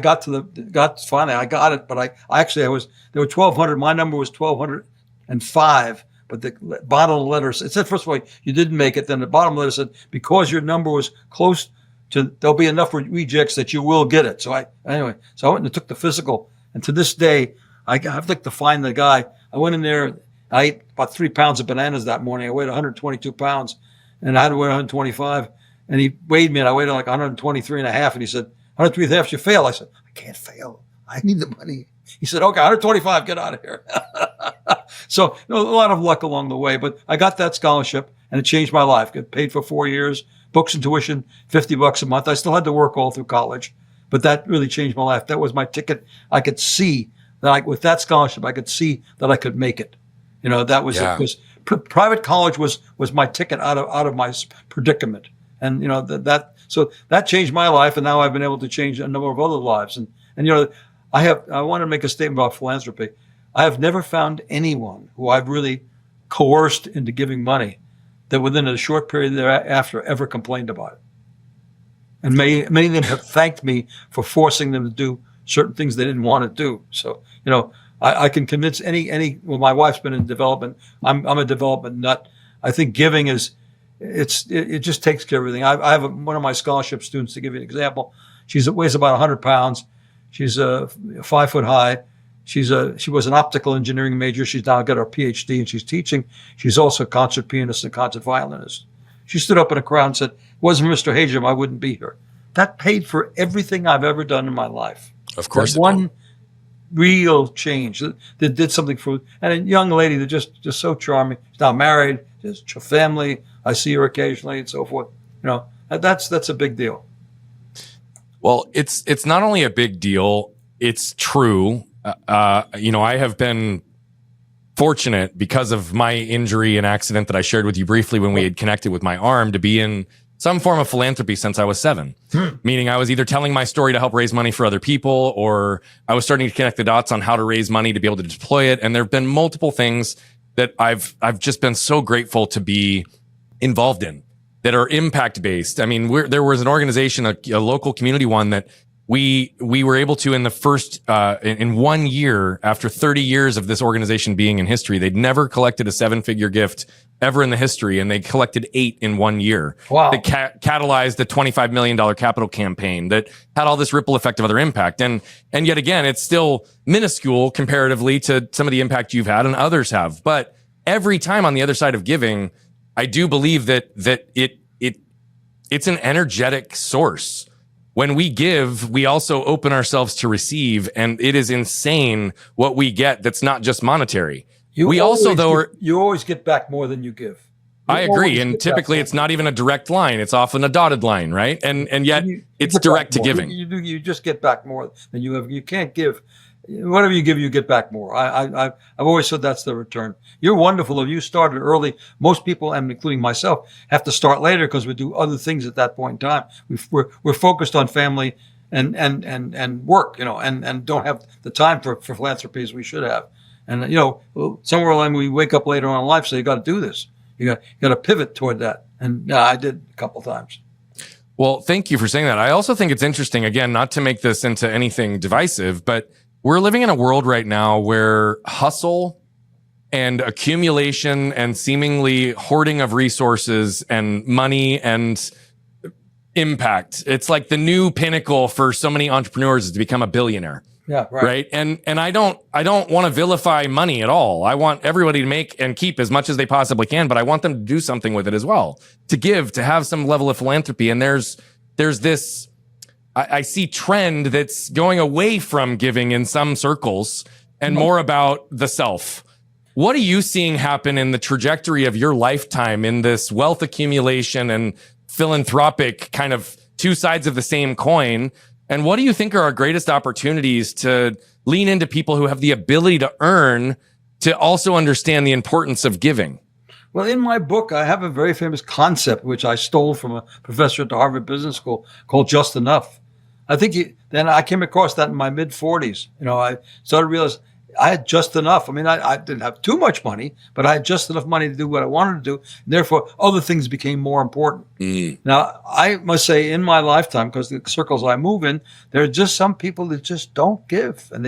finally I got it. But there were 1,200. My number was 1,205. But the bottom of the letter, it said, first of all, you didn't make it. Then the bottom letter said, because your number was close there'll be enough rejects that you will get it. So I went and took the physical, and to this day, I've like to find the guy. I went in there. I ate about 3 pounds of bananas that morning. I weighed 122 pounds, and I had to weigh 125. And he weighed me, and I weighed like 123 and a half. And he said, 123 and a half, you fail. I said, I can't fail. I need the money. He said, okay, 125, get out of here. So a lot of luck along the way, but I got that scholarship, and it changed my life. Got paid for 4 years, books and tuition, $50 a month. I still had to work all through college, but that really changed my life. That was my ticket. I could see that with that scholarship, I could see that I could make it. That was it. Because private college was my ticket out of my predicament. And, so that changed my life. And now I've been able to change a number of other lives. And I want to make a statement about philanthropy. I have never found anyone who I've really coerced into giving money that within a short period thereafter ever complained about it. And many of them have thanked me for forcing them to do certain things they didn't want to do. So, I can convince well, my wife's been in development. I'm a development nut. I think giving it just takes care of everything. I have one of my scholarship students, to give you an example. She weighs about 100 pounds. She's 5 foot high. She was an optical engineering major. She's now got her PhD and she's teaching. She's also a concert pianist and concert violinist. She stood up in a crowd and said, wasn't for Mr. Hajim, I wouldn't be here. That paid for everything I've ever done in my life. Of course. One real change that did something for, and a young lady that just so charming. She's now married, has a family. I see her occasionally and so forth. That's a big deal. Well, it's not only a big deal, it's true. I have been fortunate because of my injury and accident that I shared with you briefly when we had connected with my arm to be in some form of philanthropy since I was 7, meaning I was either telling my story to help raise money for other people, or I was starting to connect the dots on how to raise money to be able to deploy it. And there have been multiple things that I've just been so grateful to be involved in that are impact based. I mean, there was an organization, a local community one, that we were able to, in the first, in 1 year, after 30 years of this organization being in history, they'd never collected a 7-figure gift ever in the history. And they collected 8 in 1 year. Wow. That catalyzed a $25 million capital campaign that had all this ripple effect of other impact. And yet again, it's still minuscule comparatively to some of the impact you've had and others have. But every time on the other side of giving, I do believe that it's an energetic source. When we give, we also open ourselves to receive, and it is insane what we get that's not just monetary. You always get back more than you give. I agree, and typically it's not even a direct line. It's often a dotted line, right? And yet it's direct to giving. You just get back more than you have. You can't give. Whatever you give, you get back more. I've always said that's the return. You're wonderful. If you started early, most people, and including myself, have to start later because we do other things at that point in time. We're focused on family and work, and don't have the time for philanthropy as we should have. And somewhere along we wake up later on in life, so you got to do this. You got to pivot toward that. And I did a couple times. Well, thank you for saying that. I also think it's interesting, again, not to make this into anything divisive, but we're living in a world right now where hustle and accumulation and seemingly hoarding of resources and money and impact, it's like the new pinnacle for so many entrepreneurs is to become a billionaire. Yeah, right. And I don't want to vilify money at all. I want everybody to make and keep as much as they possibly can, but I want them to do something with it as well, to give, to have some level of philanthropy. And there's this, I see trend that's going away from giving in some circles and more about the self. What are you seeing happen in the trajectory of your lifetime in this wealth accumulation and philanthropic kind of two sides of the same coin? And what do you think are our greatest opportunities to lean into people who have the ability to earn, to also understand the importance of giving? Well, in my book, I have a very famous concept, which I stole from a professor at the Harvard Business School, called just enough. I think then I came across that in my mid-40s. I started to realize I had just enough. I mean, I didn't have too much money, but I had just enough money to do what I wanted to do. And therefore, other things became more important. Now, I must say in my lifetime, because the circles I move in, there are just some people that just don't give. And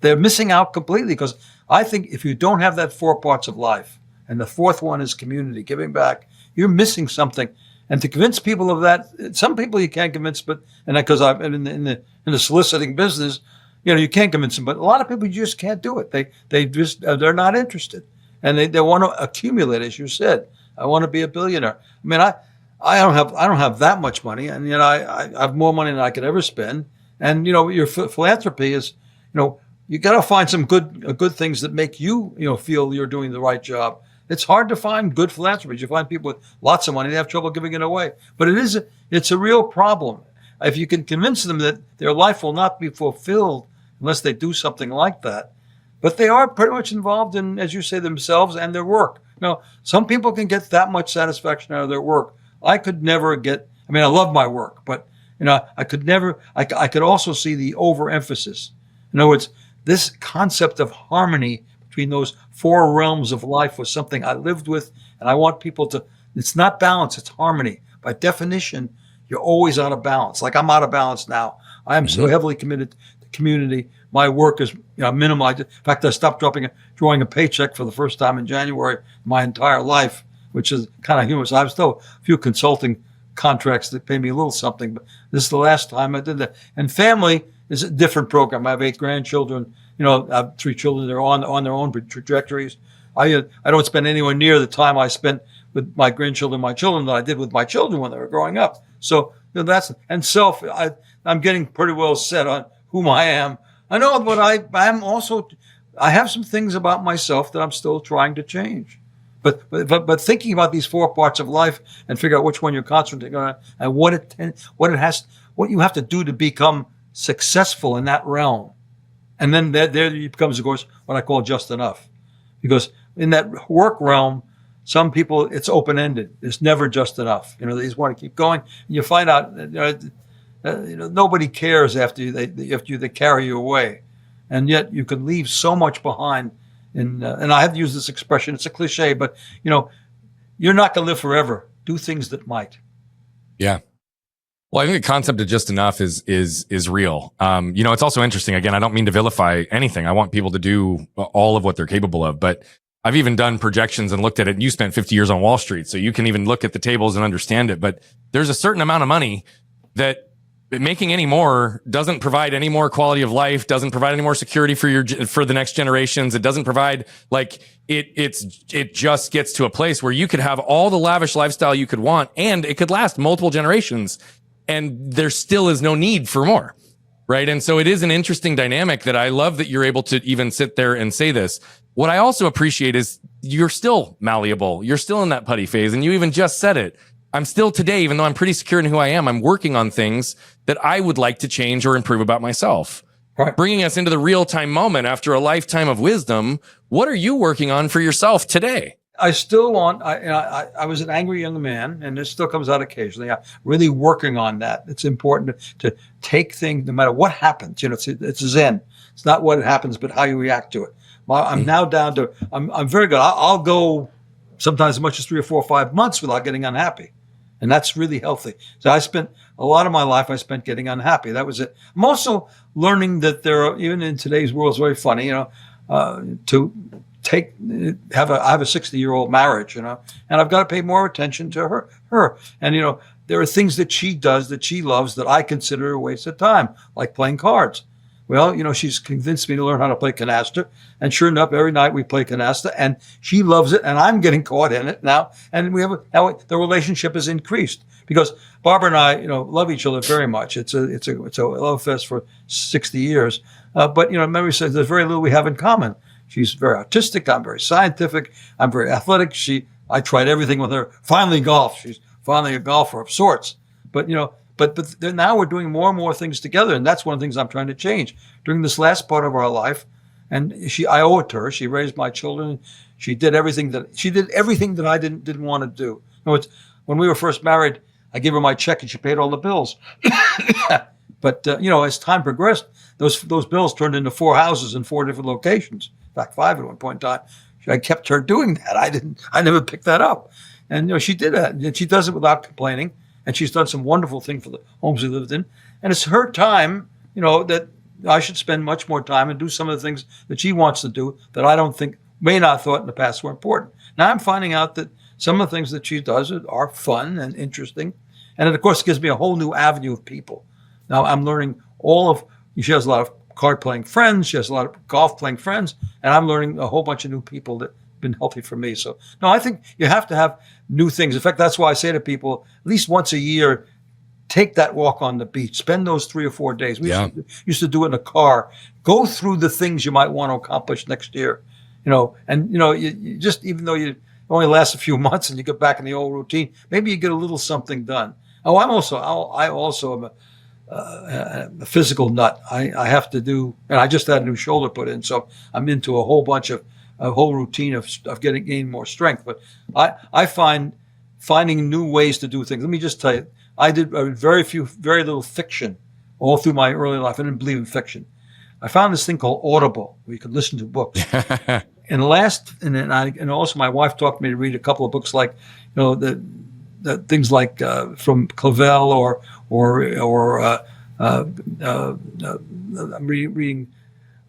they're missing out completely, because I think if you don't have that 4 parts of life, and the fourth one is community, giving back, you're missing something. And to convince people of that, some people you can't convince, but because I'm in the soliciting business, you can't convince them. But a lot of people you just can't do it. They're not interested, and they want to accumulate, as you said. I want to be a billionaire. I mean, I don't have that much money, and I have more money than I could ever spend. And your philanthropy is, you got to find some good things that make you feel you're doing the right job. It's hard to find good philanthropists. You find people with lots of money, they have trouble giving it away. But it's a real problem. If you can convince them that their life will not be fulfilled unless they do something like that. But they are pretty much involved in, as you say, themselves and their work. Now, some people can get that much satisfaction out of their work. I could never get, I love my work, but I could never, I could also see the overemphasis. In other words, this concept of harmony between those four realms of life was something I lived with, and I want people to, it's not balance, it's harmony. By definition, you're always out of balance. Like I'm out of balance now. I am so heavily committed to community. My work is minimized. In fact, I stopped drawing a paycheck for the first time in January my entire life, which is kind of humorous. I have still a few consulting contracts that pay me a little something, but this is the last time I did that. And family is a different program. I have 8 grandchildren. I have 3 children. They're on their own trajectories. I don't spend anywhere near the time I spent with my grandchildren, my children, that I did with my children when they were growing up. So that's, and self, I'm getting pretty well set on whom I am. I know, but I have some things about myself that I'm still trying to change. But thinking about these 4 parts of life and figure out which one you're concentrating on and what you have to do to become successful in that realm. And then there becomes, of course, what I call just enough. Because in that work realm, some people, it's open-ended. It's never just enough. They just want to keep going. And you find out, nobody cares after they carry you away. And yet you can leave so much behind. And I have to use this expression. It's a cliche, but, you're not going to live forever. Do things that might. Yeah. Well, I think the concept of just enough is real. It's also interesting. Again, I don't mean to vilify anything. I want people to do all of what they're capable of, but I've even done projections and looked at it. And you spent 50 years on Wall Street, so you can even look at the tables and understand it. But there's a certain amount of money that making any more doesn't provide any more quality of life, doesn't provide any more security for the next generations. It doesn't provide it just gets to a place where you could have all the lavish lifestyle you could want, and it could last multiple generations. And there still is no need for more, right? And so it is an interesting dynamic that I love that you're able to even sit there and say this. What I also appreciate is you're still malleable. You're still in that putty phase. And you even just said it. I'm still today, even though I'm pretty secure in who I am, I'm working on things that I would like to change or improve about myself. Right. Bringing us into the real time moment after a lifetime of wisdom. What are you working on for yourself today? I still want, I was an angry young man, and this still comes out occasionally. I'm really working on that. It's important to take things, no matter what happens, it's Zen. It's not what happens, but how you react to it. I'm now down to, I'm very good. I'll go sometimes as much as 3 or 4 or 5 months without getting unhappy. And that's really healthy. So I spent a lot of my life, I spent getting unhappy. That was it. I'm also learning that there are, even in today's world, it's very funny, to I have a 60-year-old marriage, and I've got to pay more attention to her. And, there are things that she does that she loves that I consider a waste of time, like playing cards. Well, she's convinced me to learn how to play canasta. And sure enough, every night we play canasta, and she loves it, and I'm getting caught in it now. And the relationship has increased because Barbara and I, love each other very much. It's a love fest for 60 years. But memory says there's very little we have in common. She's very artistic. I'm very scientific. I'm very athletic. I tried everything with her. Finally, golf. She's finally a golfer of sorts. But now we're doing more and more things together, and that's one of the things I'm trying to change. During this last part of our life, and I owe it to her. She raised my children. She did everything that I didn't want to do. When we were first married, I gave her my check, and she paid all the bills. But as time progressed, those bills turned into 4 houses in 4 different locations. In fact, 5 at one point in time. I kept her doing that. I never picked that up. And she did that, and she does it without complaining. And she's done some wonderful thing for the homes we lived in. And it's her time, that I should spend much more time and do some of the things that she wants to do that I may not thought in the past were important. Now I'm finding out that some of the things that she does are fun and interesting. And it, of course, gives me a whole new avenue of people. Now I'm learning she has a lot of card playing friends. She has a lot of golf playing friends. And I'm learning a whole bunch of new people that have been healthy for me. So, no, I think you have to have new things. In fact, that's why I say to people, at least once a year, take that walk on the beach. Spend those 3 or 4 days. We used to do it in a car. Go through the things you might want to accomplish next year. You just, even though you only last a few months and you get back in the old routine, maybe you get a little something done. Oh, I also am a physical nut. I have to do, and I just had a new shoulder put in, so I'm into a whole routine of gaining more strength. But I find finding new ways to do things. Let me just tell you, I did very little fiction all through my early life. I didn't believe in fiction. I found this thing called Audible, where you could listen to books. And also my wife taught me to read a couple of books, like the things like from Clavel I'm reading.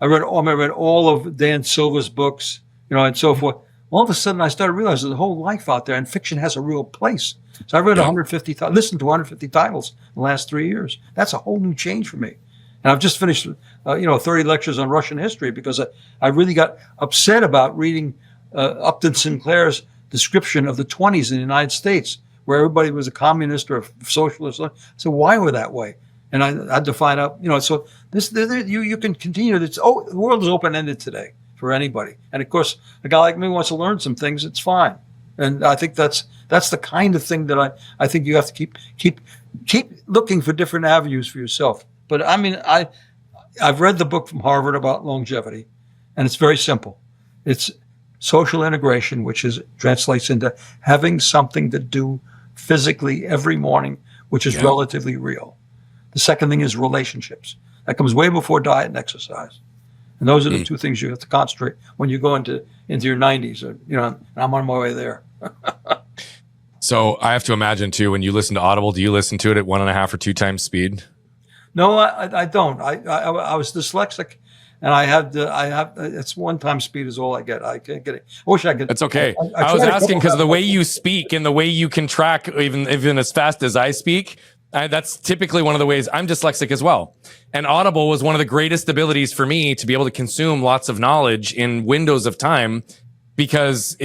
I read all of Dan Silva's books, and so forth. All of a sudden, I started realizing there's a whole life out there, and fiction has a real place. So I read listened to 150 titles in the last 3 years. That's a whole new change for me. And I've just finished, 30 lectures on Russian history because I really got upset about reading Upton Sinclair's description of the 20s in the United States, where everybody was a communist or a socialist. So why were that way? And I had to find out, so you can continue. The world is open-ended today for anybody. And of course, a guy like me wants to learn some things. It's fine. And I think that's the kind of thing that I think you have to keep looking for different avenues for yourself. But I mean, I've read the book from Harvard about longevity, and it's very simple. It's social integration, which translates into having something to do physically every morning, which is relatively real. The second thing is relationships. That comes way before diet and exercise. And those are the two things you have to concentrate when you go into your 90s. And I'm on my way there. So I have to imagine too, when you listen to Audible, do you listen to it at 1.5 or 2 times speed? No, I don't. I was dyslexic, and I have it's 1 time speed is all I get. I can't get it. I wish I could. That's okay. I was asking because the way you speak and the way you can track even as fast as I speak, that's typically one of the ways. I'm dyslexic as well. And Audible was one of the greatest abilities for me to be able to consume lots of knowledge in windows of time, because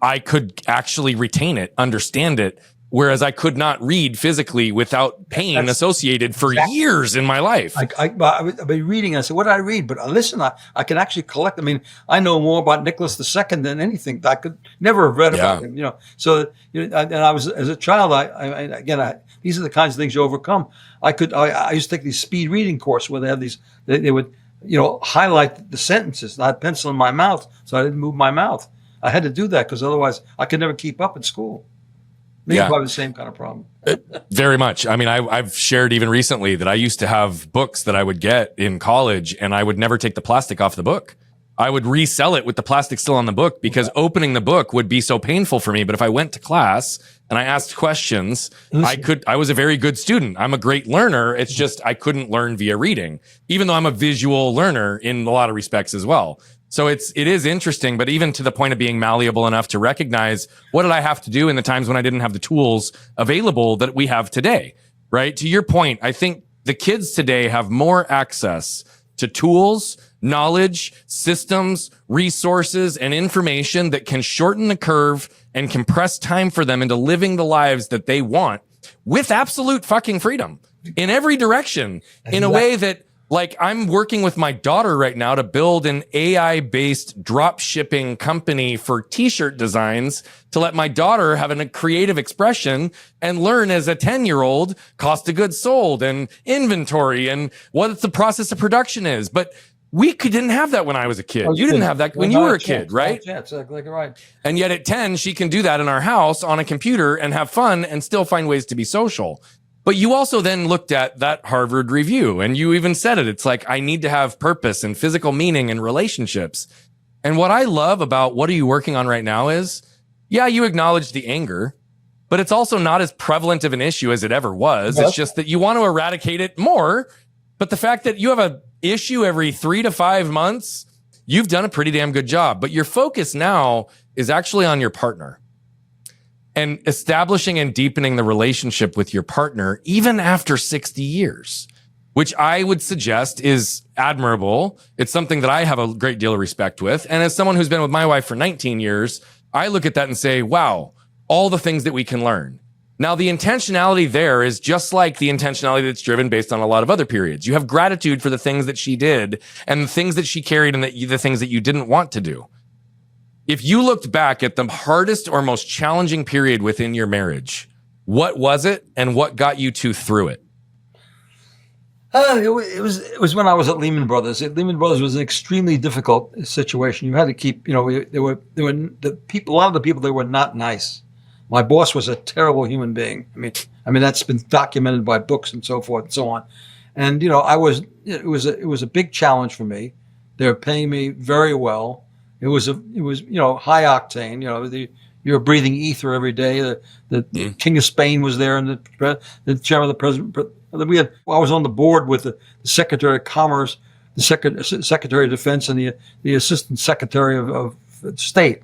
I could actually retain it, understand it, whereas I could not read physically without pain associated for years in my life. I'd be reading, and I said, what did I read? But listen, I can actually collect. I mean, I know more about Nicholas II than anything. I could never have read about him, So, and I was, as a child, these are the kinds of things you overcome. I used to take these speed reading course where they have these, they would, highlight the sentences. I had pencil in my mouth, so I didn't move my mouth. I had to do that because otherwise I could never keep up at school. Maybe probably the same kind of problem. Very much. I mean, I've shared even recently that I used to have books that I would get in college, and I would never take the plastic off the book. I would resell it with the plastic still on the book because opening the book would be so painful for me. But if I went to class and I asked questions, I was a very good student. I'm a great learner. It's just I couldn't learn via reading, even though I'm a visual learner in a lot of respects as well. So it is interesting, but even to the point of being malleable enough to recognize what did I have to do in the times when I didn't have the tools available that we have today, right? To your point, I think the kids today have more access to tools, knowledge, systems, resources, and information that can shorten the curve and compress time for them into living the lives that they want with absolute fucking freedom in every direction, in a way that, like, I'm working with my daughter right now to build an AI-based drop shipping company for t-shirt designs to let my daughter have a creative expression and learn as a 10-year-old cost of goods sold and inventory and what the process of production is. But we didn't have that when I was a kid. You didn't have that when you were a kid, right? Yeah, exactly right. And yet at 10, she can do that in our house on a computer and have fun and still find ways to be social. But you also then looked at that Harvard review, and you even said it. It's like, I need to have purpose and physical meaning and relationships. And what I love about what are you working on right now is, you acknowledge the anger, but it's also not as prevalent of an issue as it ever was. It's just that you want to eradicate it more. But the fact that you have an issue every 3 to 5 months, you've done a pretty damn good job. But your focus now is actually on your partner. and establishing and deepening the relationship with your partner, even after 60 years, which I would suggest is admirable. It's something that I have a great deal of respect with. And as someone who's been with my wife for 19 years, I look at that and say, wow, all the things that we can learn. Now, the intentionality there is just like the intentionality that's driven based on a lot of other periods. You have gratitude for the things that she did and the things that she carried and the things that you didn't want to do. If you looked back at the hardest or most challenging period within your marriage, what was it and what got you two through it? It was when I was at Lehman Brothers. Lehman Brothers was an extremely difficult situation. You had to keep, there were the people. A lot of the people there were not nice. My boss was a terrible human being. I mean that's been documented by books and so forth and so on. And it was a big challenge for me. They were paying me very well. It was high octane. You were breathing ether every day. The King of Spain was there, and the chairman of the president. I was on the board with the Secretary of Commerce, the Secretary of Defense, and the Assistant Secretary of State.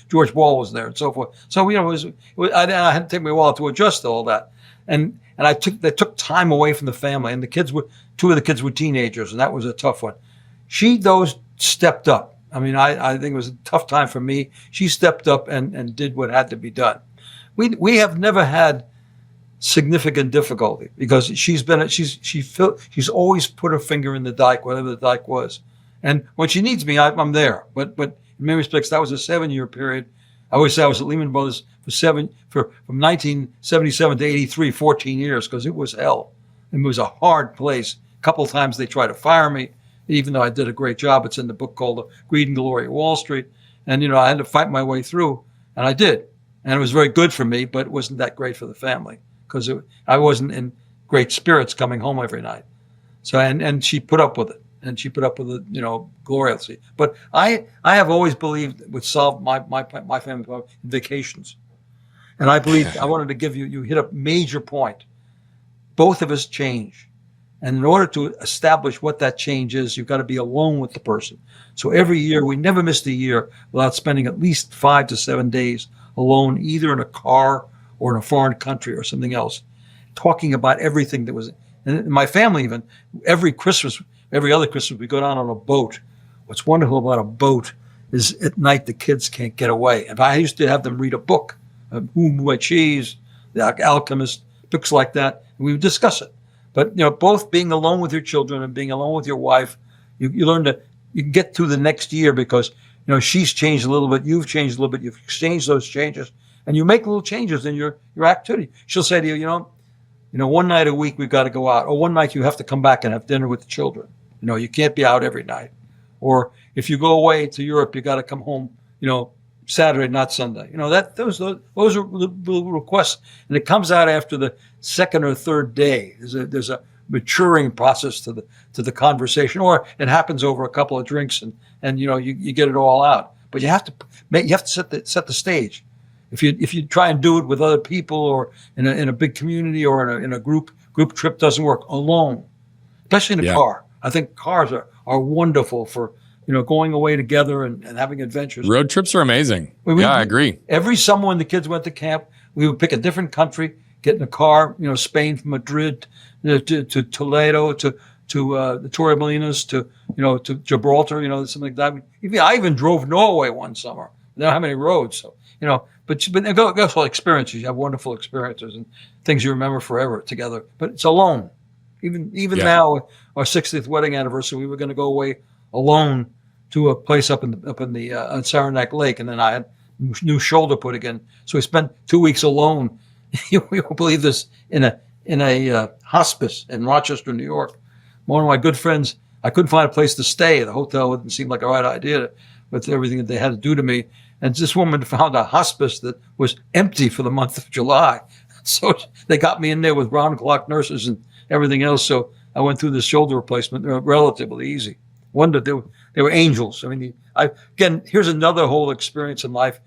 George Ball was there, and so forth. So I had to take me a while to adjust to all that, and they took time away from the family, and two of the kids were teenagers, and that was a tough one. She stepped up. I think it was a tough time for me. She stepped up and did what had to be done. We have never had significant difficulty because she's always put her finger in the dike, whatever the dike was. And when she needs me, I'm there. But in many respects, that was a 7-year period. I always say I was at Lehman Brothers from 1977 to 83, 14 years, because it was hell. It was a hard place. A couple of times they tried to fire me, even though I did a great job. It's in the book called The Greed and Glory of Wall Street. And, I had to fight my way through, and I did. And it was very good for me, but it wasn't that great for the family because I wasn't in great spirits coming home every night. So, and she put up with it, and she put up with it, gloriously. But I have always believed it would solve my family problem, vacations. And I believe I wanted to give you hit a major point. Both of us change. And in order to establish what that change is, you've got to be alone with the person. So every year, we never missed a year without spending at least 5 to 7 days alone, either in a car or in a foreign country or something else, talking about everything that was, and my family even, every other Christmas, we go down on a boat. What's wonderful about a boat is at night, the kids can't get away. And I used to have them read a book, Who Moved Cheese, The Alchemist, books like that, and we would discuss it. But, both being alone with your children and being alone with your wife, you learn you can get through the next year because, she's changed a little bit, you've changed a little bit, you've exchanged those changes, and you make little changes in your activity. She'll say to you, one night a week we've got to go out, or one night you have to come back and have dinner with the children. You can't be out every night. Or if you go away to Europe, you got to come home, Saturday, not Sunday. Those are little requests, and it comes out after the second or third day. There's a maturing process to the conversation, or it happens over a couple of drinks, and you get it all out. But you have to set the stage. If you try and do it with other people or in a big community or in a group trip, doesn't work alone, especially in a car. I think cars are wonderful for going away together and having adventures. Road trips are amazing. I agree. Every summer when the kids went to camp, we would pick a different country, get in a car, Spain from Madrid to Toledo to the Torremolinos to Gibraltar, something like that. I even drove Norway one summer. I don't have any roads, so but those all experiences. You have wonderful experiences and things you remember forever together. But it's alone. Even now, our 60th wedding anniversary, we were going to go away alone to a place up in the on Saranac Lake, and then I had new shoulder put again. So we spent 2 weeks alone. You won't believe this, in a hospice in Rochester, New York. One of my good friends, I couldn't find a place to stay. The hotel didn't seem like a right idea with everything that they had to do to me. And this woman found a hospice that was empty for the month of July. So they got me in there with round-the-clock nurses and everything else. So I went through this shoulder replacement relatively easy. Wondered they were angels. Again, here's another whole experience in life.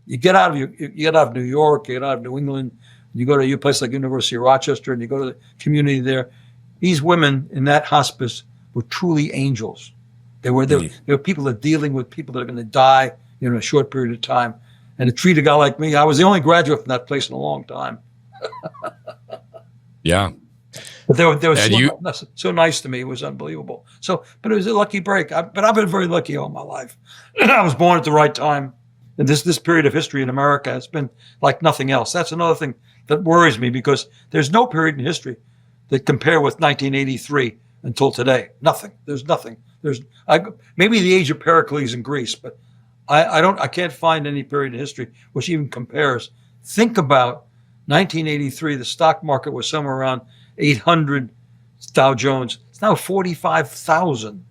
You get out of New York, you get out of New England, you go to a place like University of Rochester, and you go to the community there. These women in that hospice were truly angels. They were people that are dealing with people that are going to die in a short period of time, and to treat a guy like me. I was the only graduate from that place in a long time. Yeah. But they were And so nice to me. It was unbelievable. So, but it was a lucky break. But I've been very lucky all my life. I was born at the right time. And this period of history in America has been like nothing else. That's another thing that worries me, because there's no period in history that compare with 1983 until today. Nothing. There's nothing. Maybe the age of Pericles in Greece, but I can't find any period in history which even compares. Think about 1983. The stock market was somewhere around 800 Dow Jones. It's now 45,000.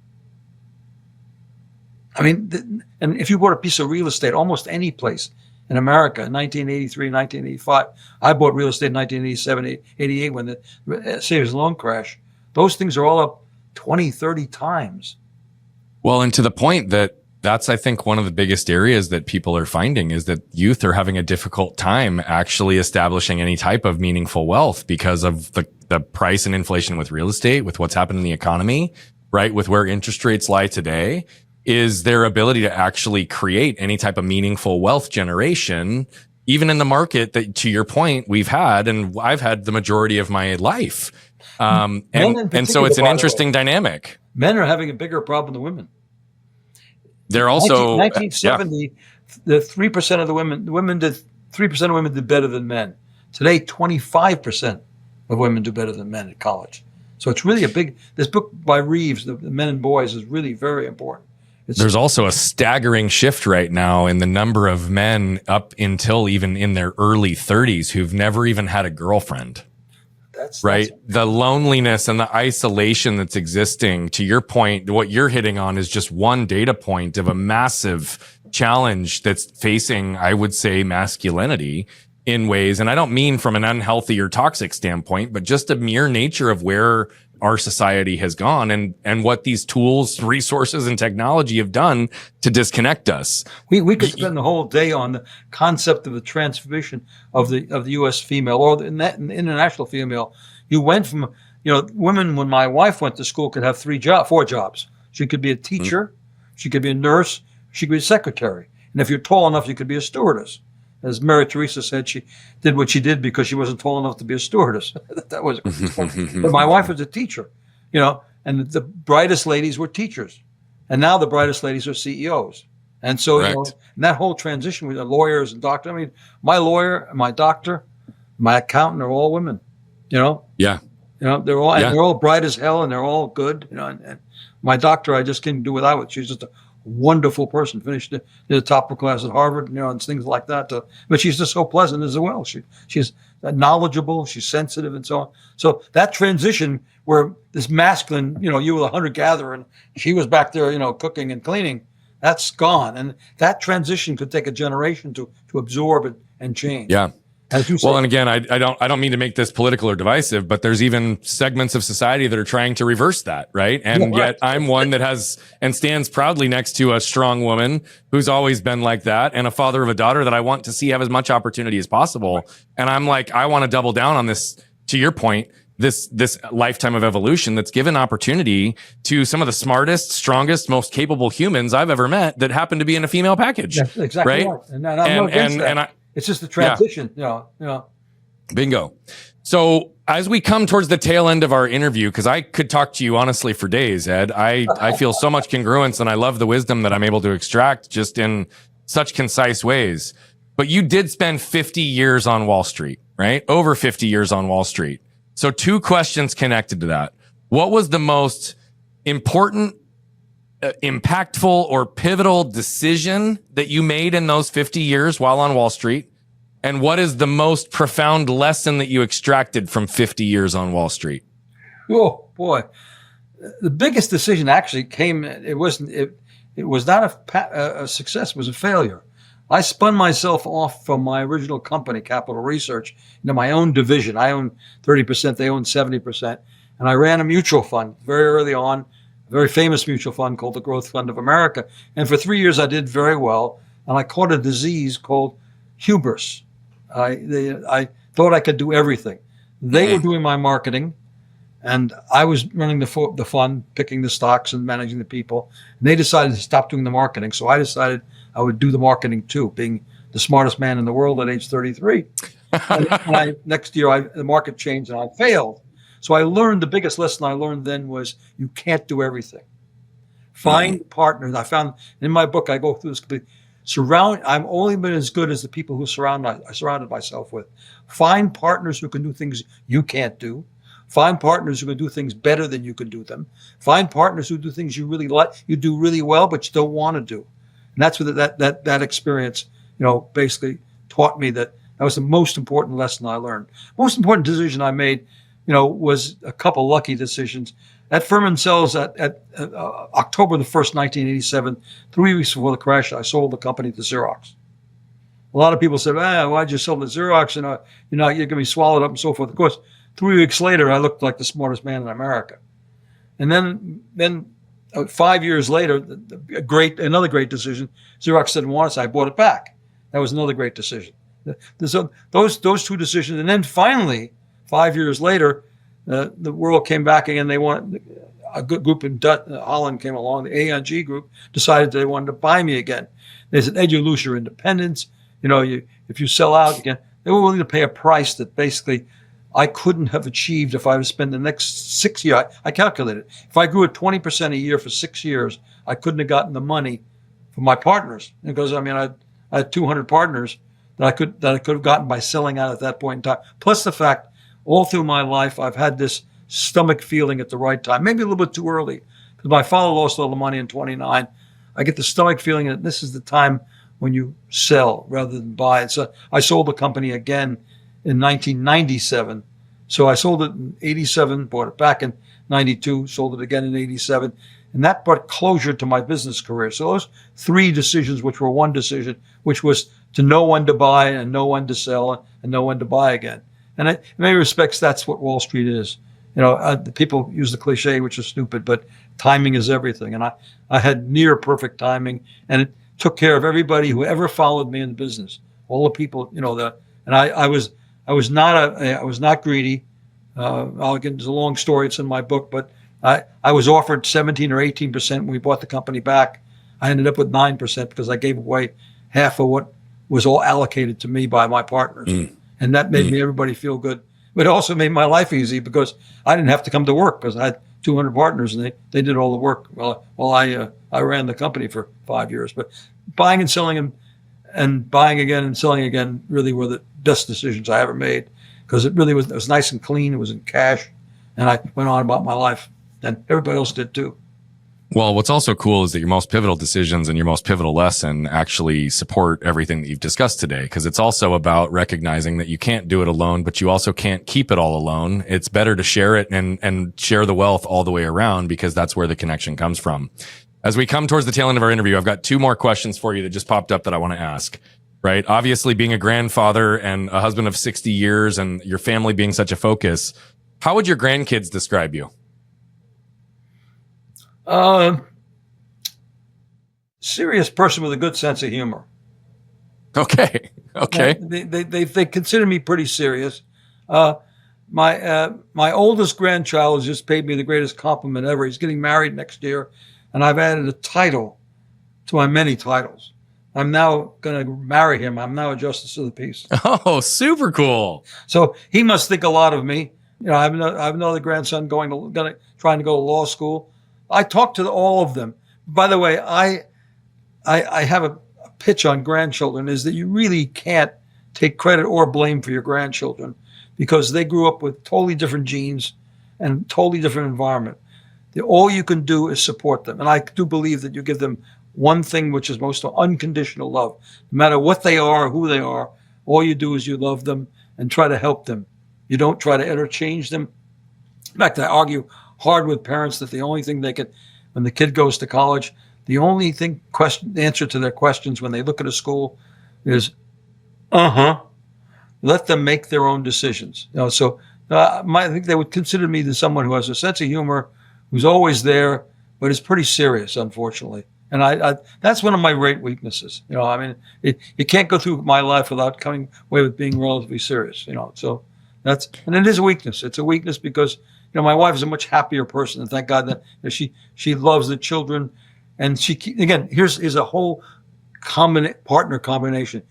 I mean, and if you bought a piece of real estate, almost any place in America in 1983, 1985, I bought real estate in 1987, 88 when the savings loan crash. Those things are all up 20, 30 times. Well, and to the point that's, I think, one of the biggest areas that people are finding is that youth are having a difficult time actually establishing any type of meaningful wealth because of the price and inflation with real estate, with what's happened in the economy, right? With where interest rates lie today, is their ability to actually create any type of meaningful wealth generation, even in the market that, to your point, we've had, and I've had the majority of my life. And so it's an interesting dynamic. Men are having a bigger problem than women. They're also 1970, the 3% of the women did 3% of women did better than men. Today, 25% of women do better than men at college. So it's really this book by Reeves, the Men and Boys, is really very important. There's also a staggering shift right now in the number of men up until even in their early 30s who've never even had a girlfriend. That's the loneliness and the isolation that's existing. To your point, what you're hitting on is just one data point of a massive challenge that's facing, I would say, masculinity in ways. And I don't mean from an unhealthy or toxic standpoint, but just a mere nature of where our society has gone and what these tools, resources, and technology have done to disconnect us. We could spend the whole day on the concept of the transformation of the U.S. female or the international female. You went from, women, when my wife went to school, could have 4 jobs. She could be a teacher, she could be a nurse, she could be a secretary. And if you're tall enough, you could be a stewardess. As Mary Teresa said, she did what she did because she wasn't tall enough to be a stewardess. That was, but my wife was a teacher, and the brightest ladies were teachers, and now the brightest ladies are CEOs. And so, and that whole transition with the lawyers and doctors. I mean, my lawyer, my doctor, my accountant are all women. They're all they're all bright as hell, and they're all good. And my doctor, I just couldn't do without it. She's just a wonderful person, finished the top of class at Harvard, and things like that. But she's just so pleasant as well. She's knowledgeable, she's sensitive, and so on. So that transition where this masculine, you were a hunter-gatherer, and she was back there, cooking and cleaning, that's gone. And that transition could take a generation to absorb it and change. Yeah. As you say. Well, and again, I don't mean to make this political or divisive, but there's even segments of society that are trying to reverse that, right? And yet I'm one that has and stands proudly next to a strong woman who's always been like that, and a father of a daughter that I want to see have as much opportunity as possible. And I'm like, I want to double down on this, to your point, this lifetime of evolution that's given opportunity to some of the smartest, strongest, most capable humans I've ever met that happen to be in a female package. That's exactly right. And I'm not against that. It's just the transition, Bingo. So as we come towards the tail end of our interview, because I could talk to you honestly for days, Ed, I feel so much congruence, and I love the wisdom that I'm able to extract just in such concise ways. But you did spend 50 years on Wall Street, right? Over 50 years on Wall Street. So 2 questions connected to that. What was the most important, impactful, or pivotal decision that you made in those 50 years while on Wall Street? And what is the most profound lesson that you extracted from 50 years on Wall Street? Oh boy, the biggest decision actually came. It was not a success. It was a failure. I spun myself off from my original company, Capital Research, into my own division. I own 30%. They own 70%, and I ran a mutual fund very early on. A very famous mutual fund called the Growth Fund of America. And for 3 years, I did very well. And I caught a disease called hubris. I thought I could do everything. They were doing my marketing, and I was running the fund, picking the stocks and managing the people. And they decided to stop doing the marketing. So I decided I would do the marketing too, being the smartest man in the world at age 33. And next year, the market changed and I failed. So I learned, the biggest lesson I learned then was you can't do everything. Find partners. I found in my book, I go through this. I've only been as good as the people who I surrounded myself with. Find partners who can do things you can't do. Find partners who can do things better than you can do them. Find partners who do things you really like, you do really well, but you don't want to do. And that's what that experience, basically taught me that was the most important lesson I learned. Most important decision I made, was a couple lucky decisions. At Furman Cells at October the 1st, 1987, 3 weeks before the crash, I sold the company to Xerox. A lot of people said, why'd you sell to Xerox? You're going to be swallowed up and so forth. Of course, 3 weeks later, I looked like the smartest man in America. And then 5 years later, another great decision, Xerox didn't want us. I bought it back. That was another great decision. So those two decisions. And then finally, 5 years later, the world came back again. They wanted a good group in Holland came along. The AIG group decided they wanted to buy me again. They said, Ed, you lose your independence. If you sell out again, they were willing to pay a price that basically I couldn't have achieved if I would spend the next 6 years. I calculated if I grew at 20% a year for 6 years, I couldn't have gotten the money from my partners because I had 200 partners that I could have gotten by selling out at that point in time. Plus the fact, all through my life, I've had this stomach feeling at the right time, maybe a little bit too early, because my father lost all the money in 29. I get the stomach feeling that this is the time when you sell rather than buy. So I sold the company again in 1997. So I sold it in 87, bought it back in 92, sold it again in 87. And that brought closure to my business career. So those three decisions, which were one decision, which was to know when to buy and know when to sell and know when to buy again. And in many respects, that's what Wall Street is. People use the cliche, which is stupid, but timing is everything. And I had near perfect timing, and it took care of everybody who ever followed me in the business. All the people, and I was not greedy. It's a long story. It's in my book, but I was offered 17 or 18% when we bought the company back. I ended up with 9% because I gave away half of what was all allocated to me by my partners. And that made everybody feel good. But it also made my life easy because I didn't have to come to work because I had 200 partners and they did all the work while I ran the company for 5 years. But buying and selling and buying again and selling again really were the best decisions I ever made because it was nice and clean. It was in cash. And I went on about my life. And everybody else did too. Well, what's also cool is that your most pivotal decisions and your most pivotal lesson actually support everything that you've discussed today, because it's also about recognizing that you can't do it alone, but you also can't keep it all alone. It's better to share it and share the wealth all the way around, because that's where the connection comes from. As we come towards the tail end of our interview, I've got two more questions for you that just popped up that I want to ask. Right? Obviously, being a grandfather and a husband of 60 years and your family being such a focus, how would your grandkids describe you? Serious person with a good sense of humor. Okay. They consider me pretty serious. My oldest grandchild has just paid me the greatest compliment ever. He's getting married next year, and I've added a title to my many titles. I'm now going to marry him. I'm now a justice of the peace. Oh, super cool. So he must think a lot of me. I have another grandson trying to go to law school. I talk to all of them. By the way, I have a pitch on grandchildren is that you really can't take credit or blame for your grandchildren because they grew up with totally different genes and totally different environment. All you can do is support them. And I do believe that you give them one thing, which is most unconditional love. No matter what they are, who they are, all you do is you love them and try to help them. You don't try to interchange them. In fact, I argue hard with parents that the only thing they can, when the kid goes to college, the only thing the answer to their questions when they look at a school is, let them make their own decisions. So I think they would consider me as someone who has a sense of humor, who's always there, but is pretty serious, unfortunately. And I that's one of my great weaknesses. You can't go through my life without coming away with being relatively serious. So and it is a weakness. It's a weakness because my wife is a much happier person, and thank God that she loves the children, and here's a whole partner combination.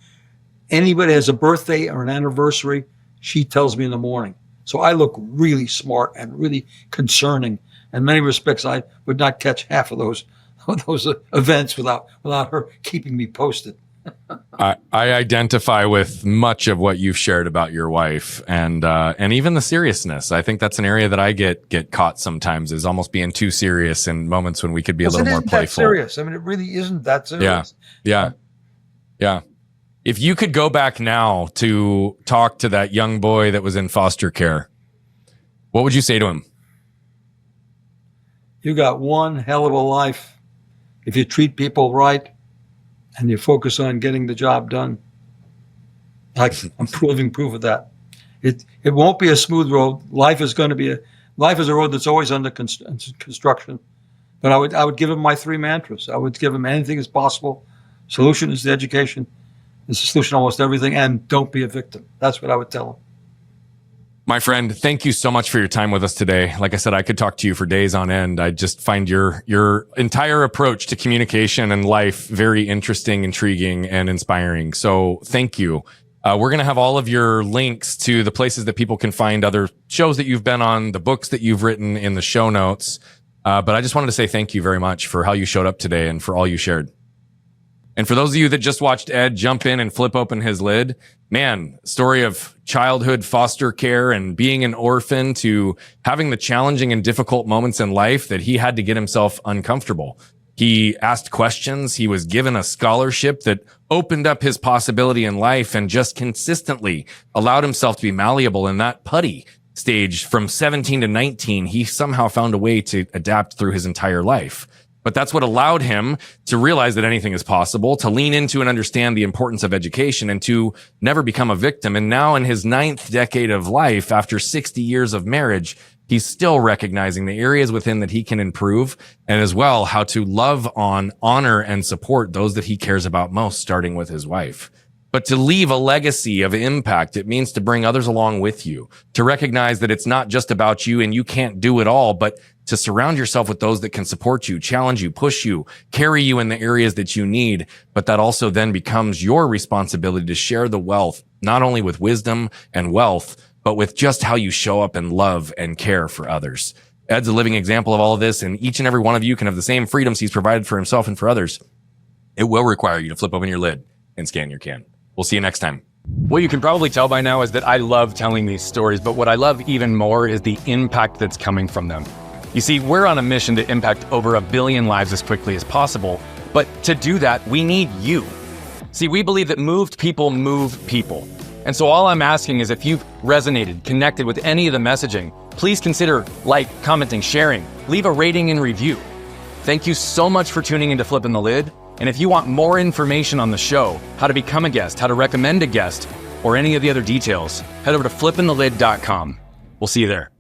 Anybody has a birthday or an anniversary, she tells me in the morning. So I look really smart and really concerning. In many respects, I would not catch half of those events without her keeping me posted. I identify with much of what you've shared about your wife, and even the seriousness. I think that's an area that I get caught sometimes, is almost being too serious in moments when we could be a little more playful. That serious. I mean, it really isn't that serious. Yeah. If you could go back now to talk to that young boy that was in foster care, what would you say to him? You got one hell of a life if you treat people right and you focus on getting the job done. I'm proving proof of that. It won't be a smooth road. Life is a road that's always under construction. But I would give him my 3 mantras. I would give him anything is possible. Solution is the education. It's the solution to almost everything. And don't be a victim. That's what I would tell him. My friend, thank you so much for your time with us today. Like I said, I could talk to you for days on end. I just find your entire approach to communication and life very interesting, intriguing, and inspiring. So thank you. We're going to have all of your links to the places that people can find other shows that you've been on, the books that you've written in the show notes. But I just wanted to say thank you very much for how you showed up today and for all you shared. And for those of you that just watched Ed jump in and flip open his lid, man, story of childhood foster care and being an orphan to having the challenging and difficult moments in life that he had to get himself uncomfortable. He asked questions. He was given a scholarship that opened up his possibility in life and just consistently allowed himself to be malleable in that putty stage from 17 to 19. He somehow found a way to adapt through his entire life. But that's what allowed him to realize that anything is possible, to lean into and understand the importance of education, and to never become a victim. And now in his 9th decade of life, after 60 years of marriage, he's still recognizing the areas within that he can improve, and as well how to love on, honor, and support those that he cares about most, starting with his wife. But to leave a legacy of impact, it means to bring others along with you, to recognize that it's not just about you and you can't do it all, but to surround yourself with those that can support you, challenge you, push you, carry you in the areas that you need. But that also then becomes your responsibility to share the wealth, not only with wisdom and wealth, but with just how you show up and love and care for others. Ed's a living example of all of this, and each and every one of you can have the same freedoms he's provided for himself and for others. It will require you to flip open your lid and scan your can. We'll see you next time. What you can probably tell by now is that I love telling these stories, but what I love even more is the impact that's coming from them. You see, we're on a mission to impact over 1 billion lives as quickly as possible, but to do that, we need you. See, we believe that moved people move people. And so all I'm asking is if you've resonated, connected with any of the messaging, please consider commenting, sharing, leave a rating and review. Thank you so much for tuning into Flipping the Lid. And if you want more information on the show, how to become a guest, how to recommend a guest, or any of the other details, head over to flippingthelid.com. We'll see you there.